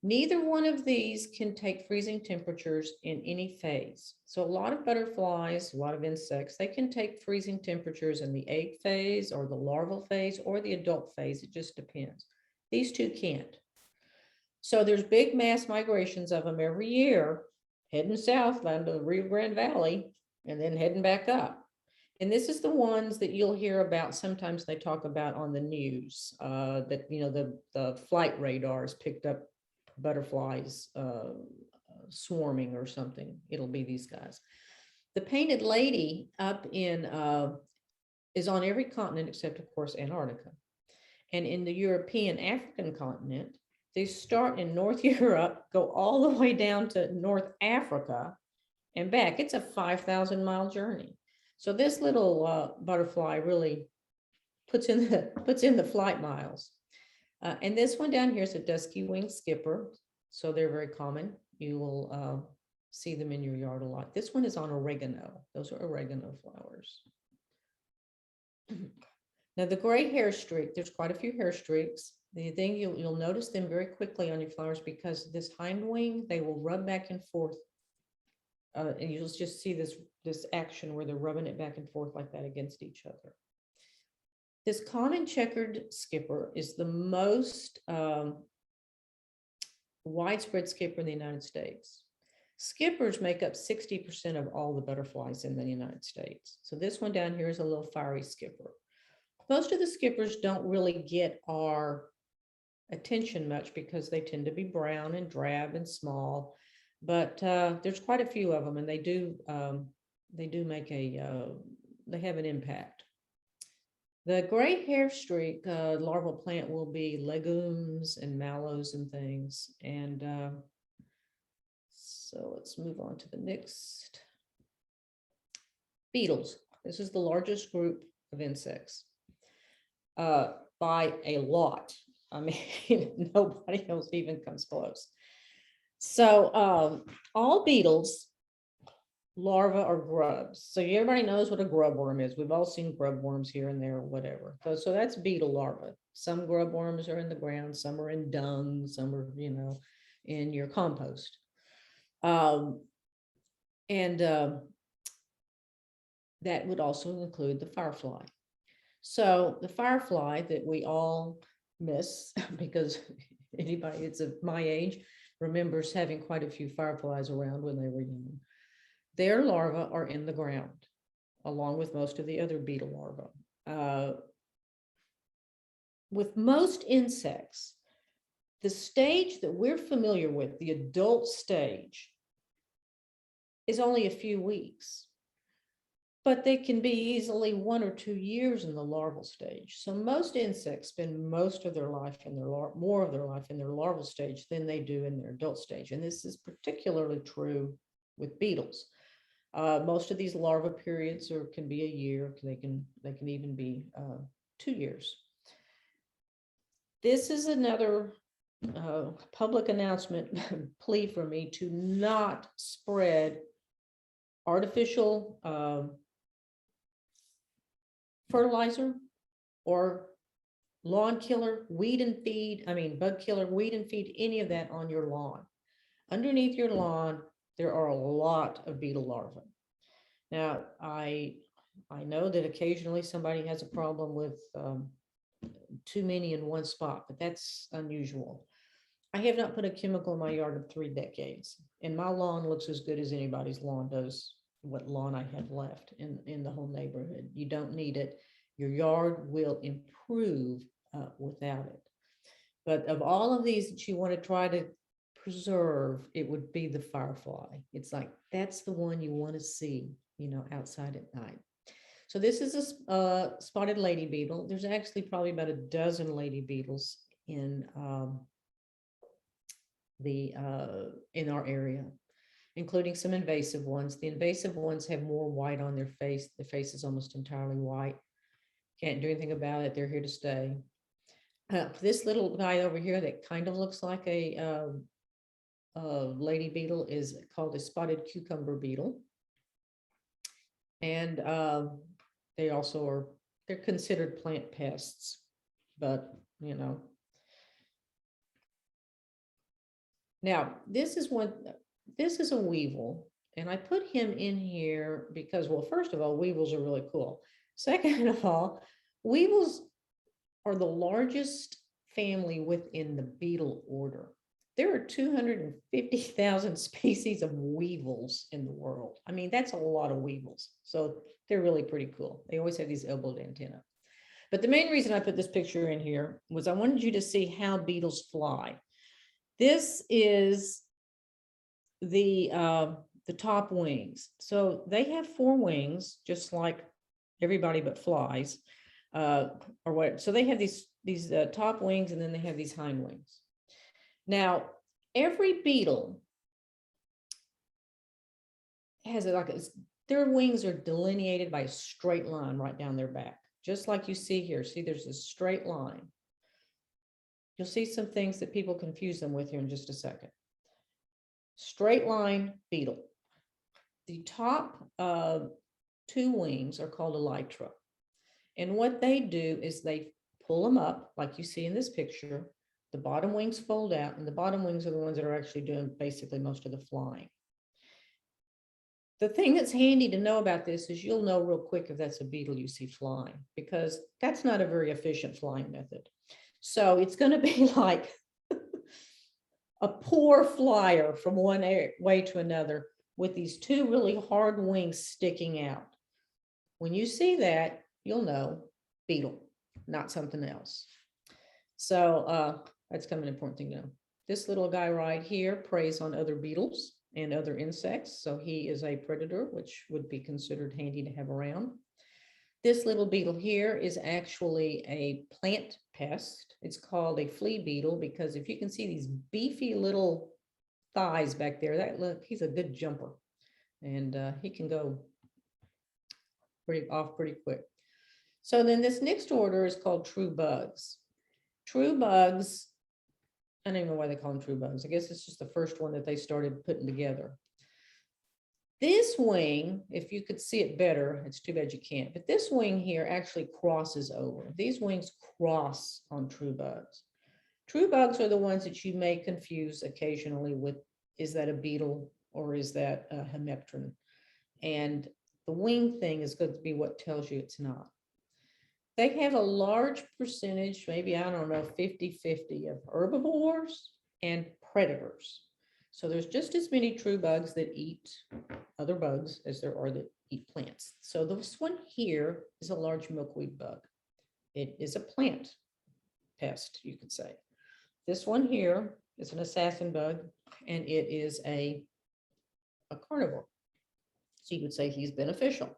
Neither one of these can take freezing temperatures in any phase. So a lot of butterflies, a lot of insects, they can take freezing temperatures in the egg phase or the larval phase or the adult phase. It just depends. These two can't. So there's big mass migrations of them every year, heading south down to the Rio Grande Valley and then heading back up. And this is the ones that you'll hear about. Sometimes they talk about on the news that, the flight radars picked up butterflies swarming or something. It'll be these guys. The painted lady up in is on every continent except, of course, Antarctica. And in the European African continent, they start in North Europe, go all the way down to North Africa and back. It's a 5,000-mile journey. So this little butterfly really puts in the flight miles. And this one down here is a dusky winged skipper. So they're very common. You will see them in your yard a lot. This one is on oregano. Those are oregano flowers. Now the gray hair streak, there's quite a few hair streaks. The thing you'll notice them very quickly on your flowers because this hind wing, they will rub back and forth. And you'll just see this action where they're rubbing it back and forth like that against each other. This common checkered skipper is the most widespread skipper in the United States. Skippers make up 60% of all the butterflies in the United States. So this one down here is a little fiery skipper. Most of the skippers don't really get our attention much because they tend to be brown and drab and small, but there's quite a few of them, and they do make they have an impact. The gray hair streak larval plant will be legumes and mallows and things. And so let's move on to the next. Beetles. This is the largest group of insects by a lot. I mean, nobody else even comes close. So all beetles larvae or grubs. So everybody knows what a grub worm is. We've all seen grub worms here and there or whatever. So that's beetle larvae. Some grub worms are in the ground, some are in dung, some are, in your compost. Um, and that would also include the firefly. So the firefly that we all miss, because anybody that's of my age remembers having quite a few fireflies around when they were young. Their larvae are in the ground, along with most of the other beetle larvae. With most insects, the stage that we're familiar with, the adult stage, is only a few weeks, but they can be easily 1 or 2 years in the larval stage. So most insects spend most of their life in their more of their life in their larval stage than they do in their adult stage. And this is particularly true with beetles. Most of these larva periods can be a year. They can even be 2 years. This is another public announcement plea for me to not spread artificial fertilizer or lawn killer, bug killer, weed and feed, any of that on your lawn. Underneath your lawn, there are a lot of beetle larvae. Now, I know that occasionally somebody has a problem with too many in one spot, but that's unusual. I have not put a chemical in my yard in 3 decades, and my lawn looks as good as anybody's lawn does, what lawn I have left in the whole neighborhood. You don't need it. Your yard will improve without it. But of all of these that you want to try to preserve, it would be the firefly. It's like, that's the one you want to see, outside at night. So this is a spotted lady beetle. There's actually probably about a dozen lady beetles in our area, including some invasive ones. The invasive ones have more white on their face. The face is almost entirely white. Can't do anything about it. They're here to stay. This little guy over here that kind of looks like a lady beetle is called a spotted cucumber beetle. And they're considered plant pests, but Now, this is a weevil, and I put him in here because, well, first of all, weevils are really cool. Second of all, weevils are the largest family within the beetle order. There are 250,000 species of weevils in the world. I mean, that's a lot of weevils. So they're really pretty cool. They always have these elbowed antennae. But the main reason I put this picture in here was I wanted you to see how beetles fly. This is the top wings. So they have 4 wings, just like everybody but flies, or what. So they have these top wings, and then they have these hind wings. Now, every beetle has their wings are delineated by a straight line right down their back, just like you see here. See, there's a straight line. You'll see some things that people confuse them with here in just a second. Straight line beetle. The top 2 wings are called elytra. And what they do is they pull them up, like you see in this picture. The bottom wings fold out, and the bottom wings are the ones that are actually doing basically most of the flying. The thing that's handy to know about this is you'll know real quick if that's a beetle you see flying, because that's not a very efficient flying method. So it's going to be like a poor flyer from one way to another with these 2 really hard wings sticking out. When you see that, you'll know beetle, not something else. So that's kind of an important thing to know. This little guy right here preys on other beetles and other insects. So he is a predator, which would be considered handy to have around. This little beetle here is actually a plant pest. It's called a flea beetle because if you can see these beefy little thighs back there, look, he's a good jumper, and he can go pretty quick. So then this next order is called true bugs. True bugs, I don't even know why they call them true bugs. I guess it's just the first one that they started putting together. This wing, if you could see it better, it's too bad you can't, but this wing here actually crosses over. These wings cross on true bugs. True bugs are the ones that you may confuse occasionally with, is that a beetle or is that a hemipteran? And the wing thing is going to be what tells you it's not. They have a large percentage, maybe, I don't know, 50-50 of herbivores and predators. So there's just as many true bugs that eat other bugs as there are that eat plants. So this one here is a large milkweed bug. It is a plant pest, you could say. This one here is an assassin bug, and it is a carnivore. So you could say he's beneficial.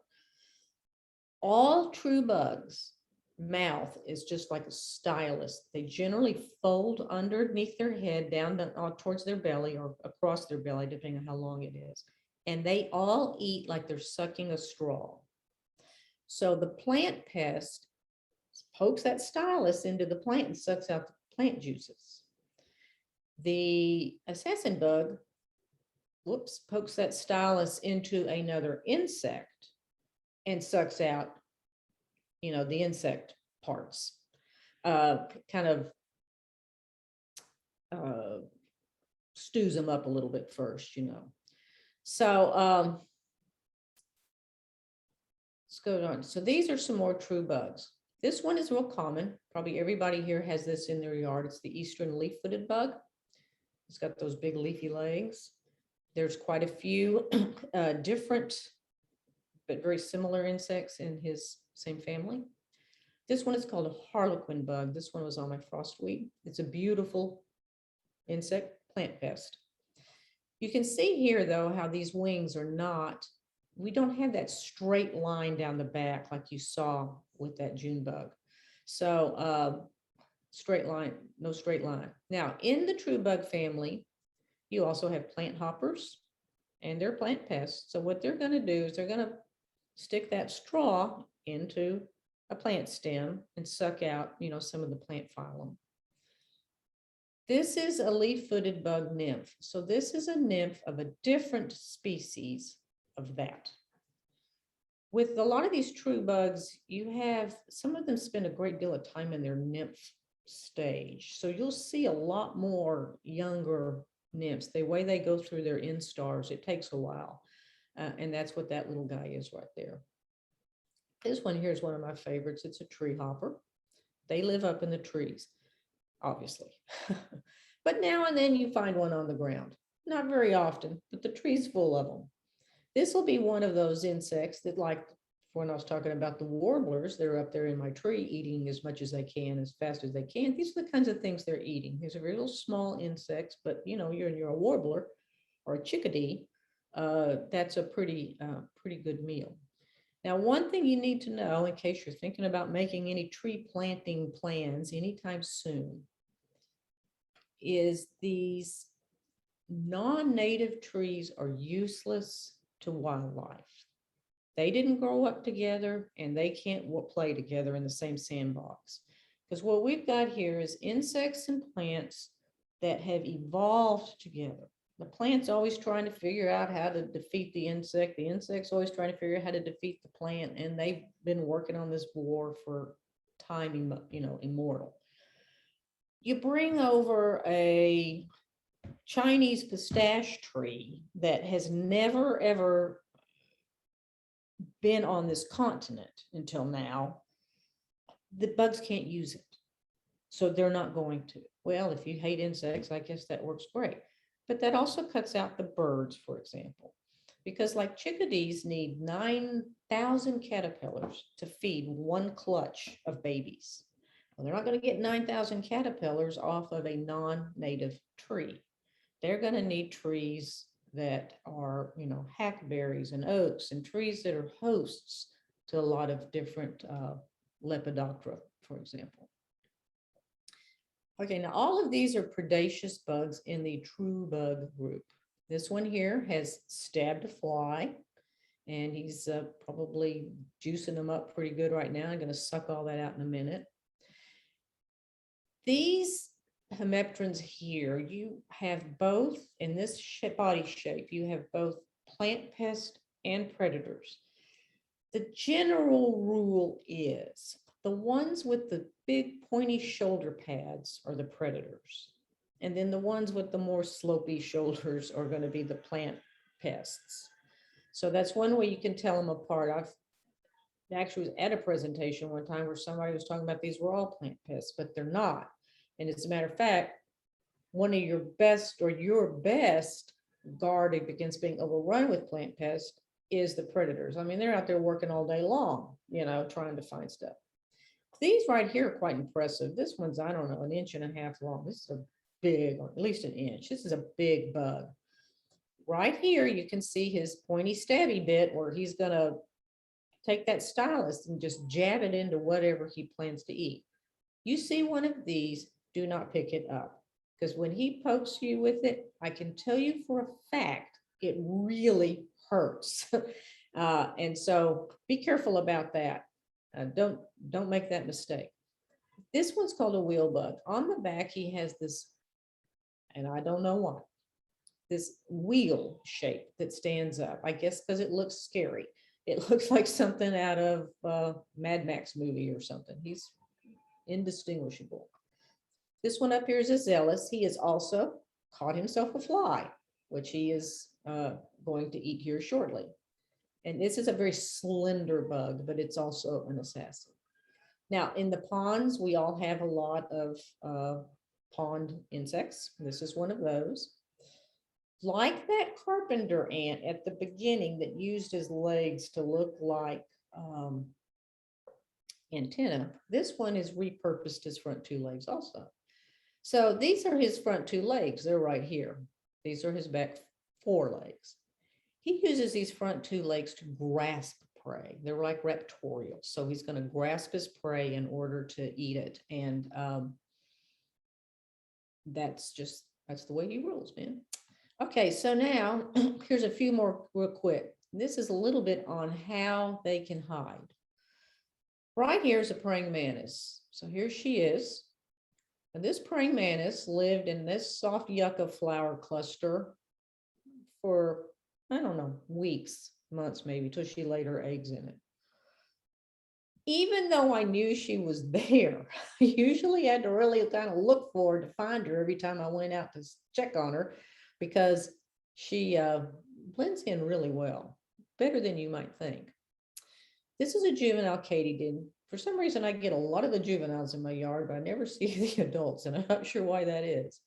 All true bugs' mouth is just like a stylus. They generally fold underneath their head down towards their belly or across their belly, depending on how long it is. And they all eat like they're sucking a straw. So the plant pest pokes that stylus into the plant and sucks out the plant juices. The assassin bug, pokes that stylus into another insect and sucks out, the insect parts. Kind of stews them up a little bit first, So let's go on. So these are some more true bugs. This one is real common. Probably everybody here has this in their yard. It's the eastern leaf-footed bug. It's got those big leafy legs. There's quite a few different but very similar insects in his same family. This one is called a harlequin bug. This one was on my frostweed. It's a beautiful insect plant pest. You can see here, though, how these wings are not, we don't have that straight line down the back like you saw with that June bug. So straight line, no straight line. Now, in the true bug family, you also have plant hoppers, and they're plant pests. So what they're going to do is they're going to stick that straw into a plant stem and suck out, some of the plant phylum. This is a leaf-footed bug nymph. So this is a nymph of a different species of that. With a lot of these true bugs, you have, some of them spend a great deal of time in their nymph stage. So you'll see a lot more younger nymphs. The way they go through their instars, it takes a while. And that's what that little guy is right there. This one here is one of my favorites. It's a tree hopper. They live up in the trees, obviously. But now and then you find one on the ground. Not very often, but the tree's full of them. This will be one of those insects that, like when I was talking about the warblers, they're up there in my tree eating as much as they can, as fast as they can. These are the kinds of things they're eating. These are very little small insects, but you're a warbler or a chickadee. That's a pretty good meal. Now, one thing you need to know in case you're thinking about making any tree planting plans anytime soon is these non-native trees are useless to wildlife. They didn't grow up together and they can't play together in the same sandbox. Because what we've got here is insects and plants that have evolved together. The plant's always trying to figure out how to defeat the insect. The insect's always trying to figure out how to defeat the plant. And they've been working on this war for time, immortal. You bring over a Chinese pistache tree that has never, ever been on this continent until now. The bugs can't use it. So they're not going to. Well, if you hate insects, I guess that works great. But that also cuts out the birds, for example, because like chickadees need 9,000 caterpillars to feed one clutch of babies. Well, they're not going to get 9,000 caterpillars off of a non-native tree. They're going to need trees that are, hackberries and oaks and trees that are hosts to a lot of different Lepidoptera, for example. Okay, now all of these are predaceous bugs in the true bug group. This one here has stabbed a fly, and he's probably juicing them up pretty good right now. I'm going to suck all that out in a minute. These hemipterans here, you have both, in this body shape, you have both plant pests and predators. The general rule is the ones with the big pointy shoulder pads are the predators. And then the ones with the more slopey shoulders are going to be the plant pests. So that's one way you can tell them apart. I've actually was at a presentation one time where somebody was talking about these were all plant pests, but they're not. And as a matter of fact, one of your best guard against being overrun with plant pests is the predators. I mean, they're out there working all day long, trying to find stuff. These right here are quite impressive. This one's, I don't know, 1.5 inches long. This is a big, or at least 1 inch. This is a big bug. Right here, you can see his pointy stabby bit where he's gonna take that stylus and just jab it into whatever he plans to eat. You see one of these, do not pick it up, because when he pokes you with it, I can tell you for a fact, it really hurts. And so be careful about that. Don't make that mistake. This one's called a wheel bug. On the back, he has this, and I don't know why, this wheel shape that stands up, I guess because it looks scary. It looks like something out of a Mad Max movie or something. He's indistinguishable. This one up here is a zealous. He has also caught himself a fly, which he is going to eat here shortly. And this is a very slender bug, but it's also an assassin. Now, in the ponds, we all have a lot of pond insects. This is one of those. Like that carpenter ant at the beginning that used his legs to look like antenna, this one is repurposed his front 2 legs also. So these are his front 2 legs. They're right here. These are his back 4 legs. He uses these front 2 legs to grasp prey. They're like raptorial. So he's going to grasp his prey in order to eat it. And that's the way he rules, man. Okay, so now here's a few more real quick. This is a little bit on how they can hide. Right here is a praying mantis. So here she is. And this praying mantis lived in this soft yucca flower cluster for, I don't know, weeks, months maybe, till she laid her eggs in it. Even though I knew she was there, I usually had to really kind of look for her to find her every time I went out to check on her, because she blends in really well, better than you might think. This is a juvenile katydid. For some reason, I get a lot of the juveniles in my yard, but I never see the adults, and I'm not sure why that is.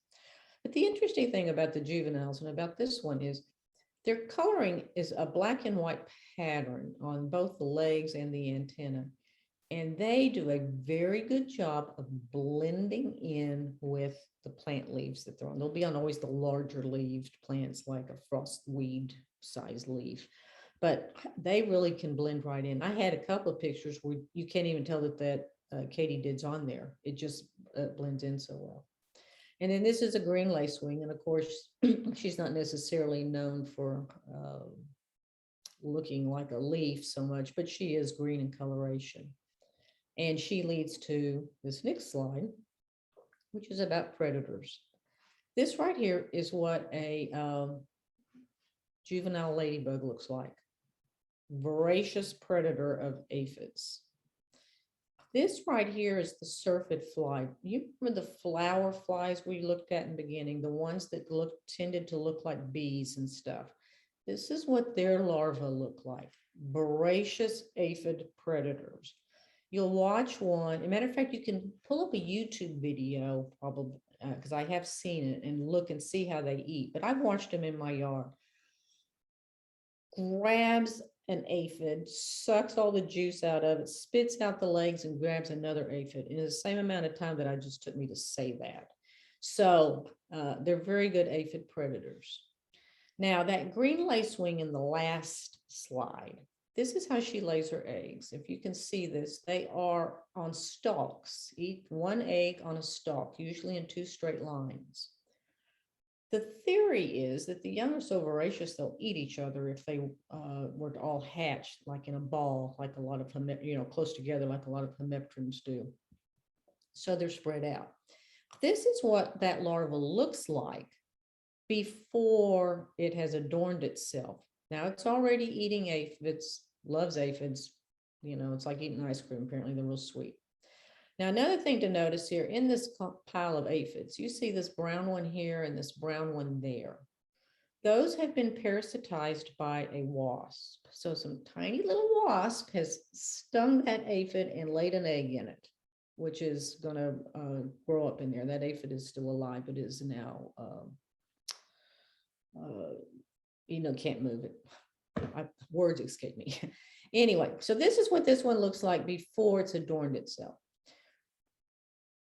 But the interesting thing about the juveniles and about this one is their coloring is a black and white pattern on both the legs and the antenna. And they do a very good job of blending in with the plant leaves that they're on. They'll be on always the larger leaved plants like a frostweed size leaf, but they really can blend right in. I had a couple of pictures where you can't even tell that katydid's on there. It just blends in so well. And then this is a green lacewing. And of course, she's not necessarily known for looking like a leaf so much, but she is green in coloration. And she leads to this next slide, which is about predators. This right here is what a juvenile ladybug looks like. Voracious predator of aphids. This right here is the syrphid fly. You remember the flower flies we looked at in the beginning, the ones that tended to look like bees and stuff. This is what their larvae look like. Voracious aphid predators. You'll watch one. As a matter of fact, you can pull up a YouTube video, probably, because I have seen it, and look and see how they eat. But I've watched them in my yard. Grabs an aphid, sucks all the juice out of it, spits out the legs, and grabs another aphid in the same amount of time that I just took me to say that. So they're very good aphid predators. Now, that green lacewing in the last slide, this is how she lays her eggs. If you can see this, they are on stalks, each one egg on a stalk, usually in 2 straight lines. The theory is that the young are so voracious, they'll eat each other if they were to all hatch like in a ball, like a lot of, close together, like a lot of hemipterans do. So they're spread out. This is what that larva looks like before it has adorned itself. Now it's already eating aphids, loves aphids. You know, it's like eating ice cream. Apparently they're real sweet. Now, another thing to notice here in this pile of aphids, you see this brown one here and this brown one there. Those have been parasitized by a wasp. So some tiny little wasp has stung that aphid and laid an egg in it, which is going to grow up in there. That aphid is still alive, but is now, can't move it. Words escape me. Anyway, so this is what this one looks like before it's adorned itself.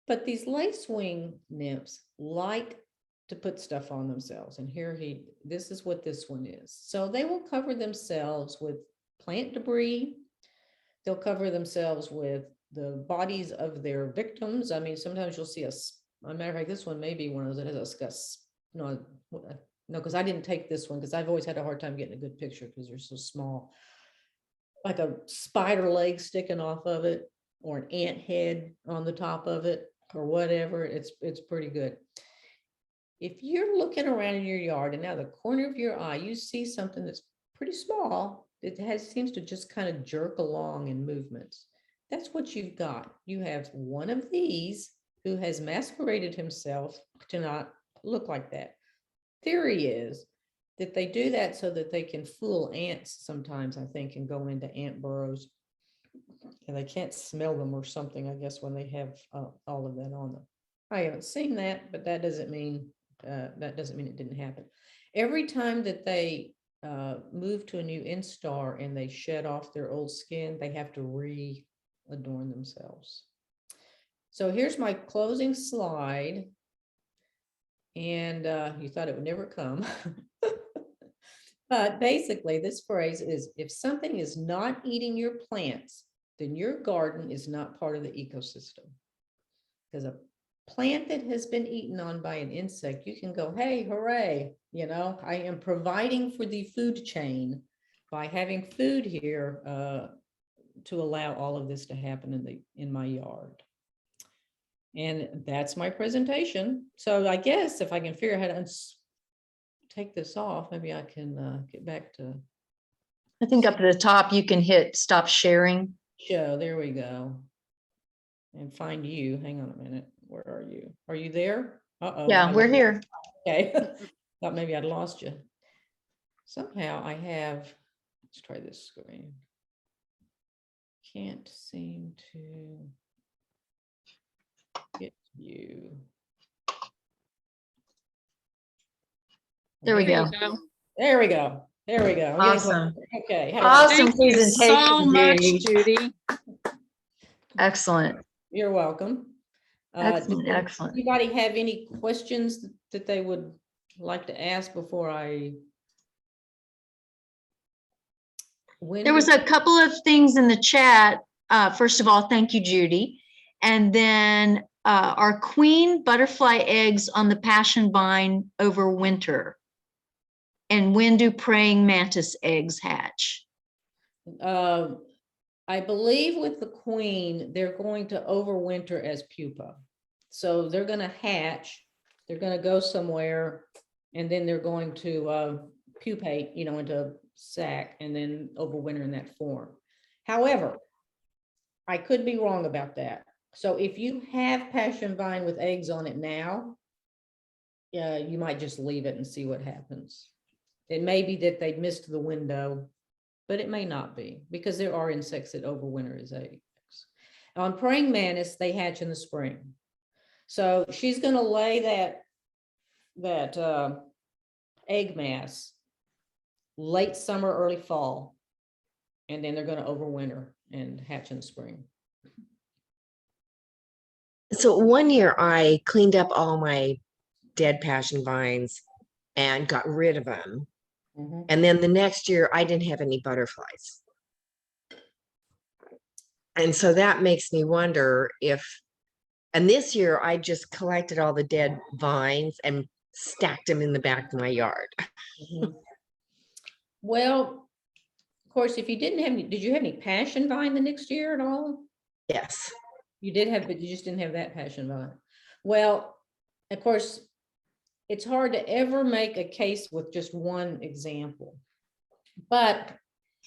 But these lacewing nymphs like to put stuff on themselves. And this is what this one is. So they will cover themselves with plant debris. They'll cover themselves with the bodies of their victims. I mean, sometimes you'll see a matter of fact, this one may be one of those that has no, because I didn't take this one because I've always had a hard time getting a good picture because they're so small. Like a spider leg sticking off of it, or an ant head on the top of it, or whatever. It's pretty good. If you're looking around in your yard and now the corner of your eye, you see something that's pretty small, it seems to just kind of jerk along in movements. That's what you've got. You have one of these who has masqueraded himself to not look like that. Theory is that they do that so that they can fool ants sometimes, I think, and go into ant burrows. And they can't smell them or something, I guess, when they have all of that on them. I haven't seen that, but that doesn't mean it didn't happen. Every time that they move to a new instar and they shed off their old skin, they have to re-adorn themselves. So here's my closing slide. And you thought it would never come. But basically, this phrase is, if something is not eating your plants, then your garden is not part of the ecosystem. Because a plant that has been eaten on by an insect, you can go, hey, hooray, I am providing for the food chain by having food here to allow all of this to happen in my yard. And that's my presentation. So I guess if I can figure out how to take this off, maybe I can get back to. I think up at the top, you can hit stop sharing. Show, there we go. And find you. Hang on a minute. Where are you? Are you there? Uh-oh. Yeah, we're here. Okay. Thought maybe I'd lost you. Somehow I have, let's try this screen. Can't seem to get you. There we go. There we go. There we go. Awesome. Okay. Awesome Thank you so presentation, much, Judy. Judy. Excellent. You're welcome. Excellent. Excellent. Anybody have any questions that they would like to ask before I? There was a couple of things in the chat. First of all, thank you, Judy. And then are queen butterfly eggs on the passion vine over winter? And when do praying mantis eggs hatch? I believe with the queen, they're going to overwinter as pupa. So they're going to hatch, they're going to go somewhere, and then they're going to pupate, into a sac and then overwinter in that form. However, I could be wrong about that. So if you have passion vine with eggs on it now, you might just leave it and see what happens. It may be that they missed the window, but it may not be, because there are insects that overwinter as eggs. On praying mantis, they hatch in the spring. So she's going to lay that egg mass late summer, early fall, and then they're going to overwinter and hatch in the spring. So one year I cleaned up all my dead passion vines and got rid of them. Mm-hmm. And then the next year I didn't have any butterflies. And so that makes me wonder and this year I just collected all the dead vines and stacked them in the back of my yard. Mm-hmm. Well, of course, if you didn't have any, did you have any passion vine the next year at all? Yes. You did have, but you just didn't have that passion vine. Well, of course, it's hard to ever make a case with just one example, But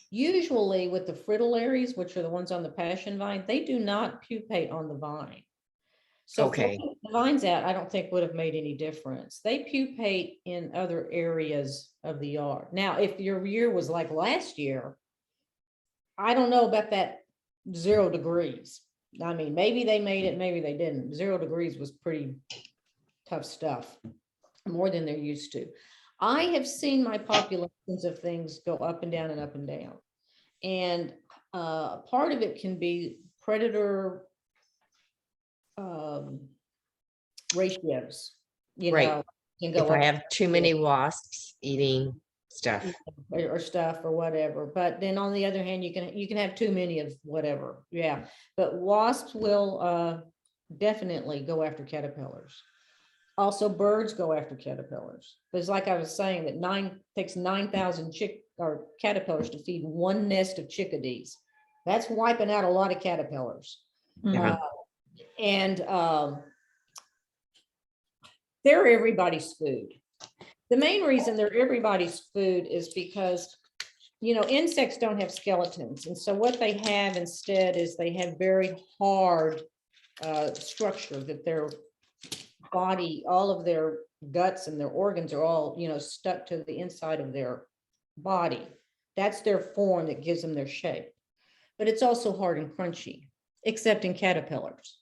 usually with the fritillaries, which are the ones on the passion vine, they do not pupate on the vine. So Okay. throwing the vines out, I don't think would have made any difference. They pupate in other areas of the yard. Now, if your year was like last year, I don't know about that 0 degrees. I mean, maybe they made it, maybe they didn't. 0 degrees was pretty tough stuff, more than they're used to. I have seen my populations of things go up and down and up and down. And part of it can be predator ratios, you Right. know, can go If I up have too many wasps eating stuff. or stuff or whatever. But then on the other hand, you can have too many of whatever. Yeah. But wasps will definitely go after caterpillars. Also, birds go after caterpillars. It's like I was saying that takes 9,000 caterpillars to feed one nest of chickadees. That's wiping out a lot of caterpillars. Yeah. And they're everybody's food. The main reason they're everybody's food is because, you know, insects don't have skeletons. And so what they have instead is they have very hard structure that their body, all of their guts and their organs are all, you know, stuck to the inside of their body. That's their form that gives them their shape. But it's also hard and crunchy, except in caterpillars.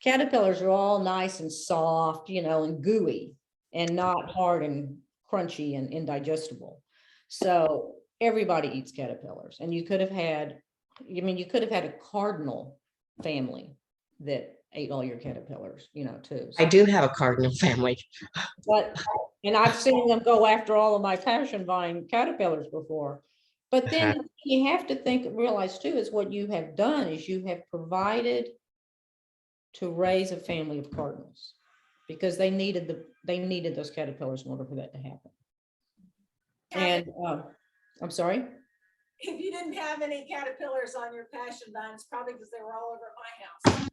Caterpillars are all nice and soft, you know, and gooey, and not hard and crunchy and indigestible. So everybody eats caterpillars. And you could have had, you could have had a cardinal family that ate all your caterpillars, you know, too. I do have a cardinal family. And I've seen them go after all of my passion vine caterpillars before. But then you have to realize too, is what you have done is you have provided to raise a family of cardinals, because they needed those caterpillars in order for that to happen. And I'm sorry. If you didn't have any caterpillars on your passion vines, probably because they were all over at my house.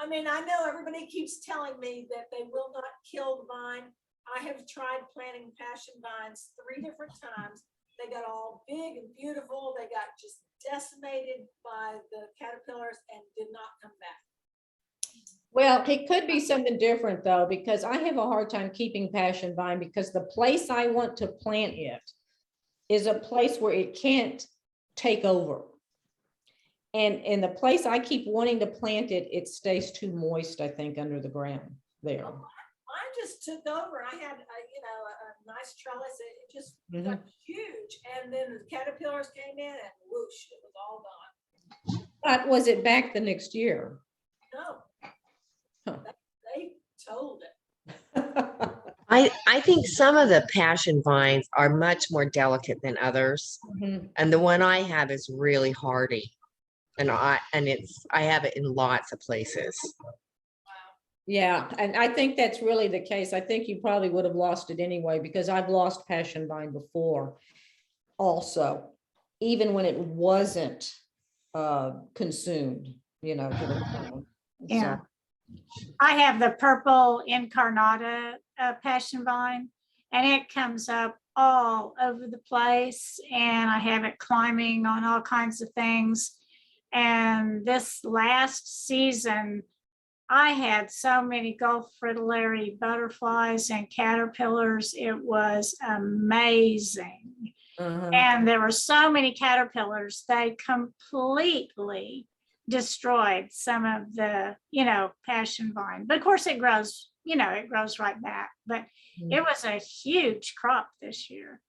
I mean, I know everybody keeps telling me that they will not kill the vine. I have tried planting passion vines 3 different times. They got all big and beautiful. They got just decimated by the caterpillars and did not come back. Well, it could be something different though, because I have a hard time keeping passion vine because the place I want to plant it is a place where it can't take over. And in the place I keep wanting to plant it, it stays too moist, I think, under the ground there. Mine just took over. I had a nice trellis. It just got huge. And then the caterpillars came in and whoosh, it was all gone. But was it back the next year? No. Huh. They told it. I think some of the passion vines are much more delicate than others. And the one I have is really hardy. And I have it in lots of places. Yeah, and I think that's really the case. I think you probably would have lost it anyway, because I've lost passion vine before also, even when it wasn't consumed, you know. Yeah. I have the purple incarnata passion vine, and it comes up all over the place, and I have it climbing on all kinds of things. And this last season, I had so many Gulf fritillary butterflies and caterpillars. It was amazing. And there were so many caterpillars, they completely destroyed some of the, passion vine. But of course it grows, it grows right back. But it was a huge crop this year.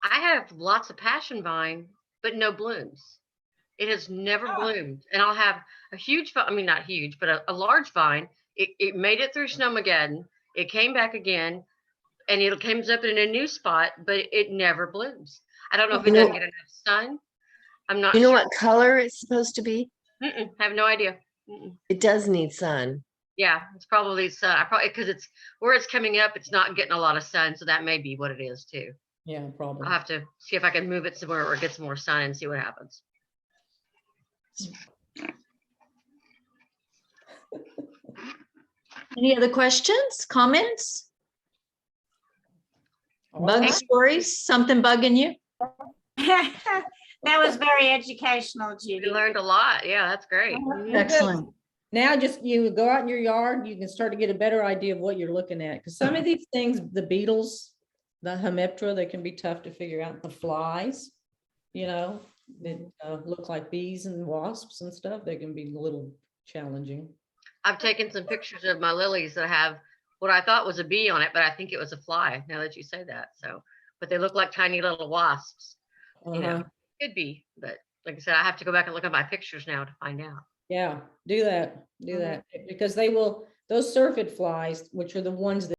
I have lots of passion vine, but no blooms. It has never bloomed. And I'll have a huge, not huge, but a large vine. It made it through Snowmageddon. It came back again, and it comes up in a new spot, but it never blooms. I don't know if it doesn't get enough sun. I'm not sure. You know what color it's supposed to be? Have no idea. It does need sun. Yeah, it's probably sun. Because it's where it's coming up, it's not getting a lot of sun. So that may be what it is too. Yeah, probably. I'll have to see if I can move it somewhere where it gets more sun and see what happens. Any other questions, comments? All Bug right. stories, something bugging you? That was very educational, We Judy. learned a lot. Yeah, that's great. Mhm. Excellent. Now just you go out in your yard, you can start to get a better idea of what you're looking at. Because some of these things, the beetles, the hemiptera, they can be tough to figure out. The flies, that look like bees and wasps and stuff, they can be a little challenging. I've taken some pictures of my lilies that have what I thought was a bee on it, but I think it was a fly now that you say that. So, but they look like tiny little wasps. You know, Uh-huh. could be, but like I said, I have to go back and look at my pictures now to find out. Yeah, do that, Mhm. because they will, those syrphid flies, which are the ones that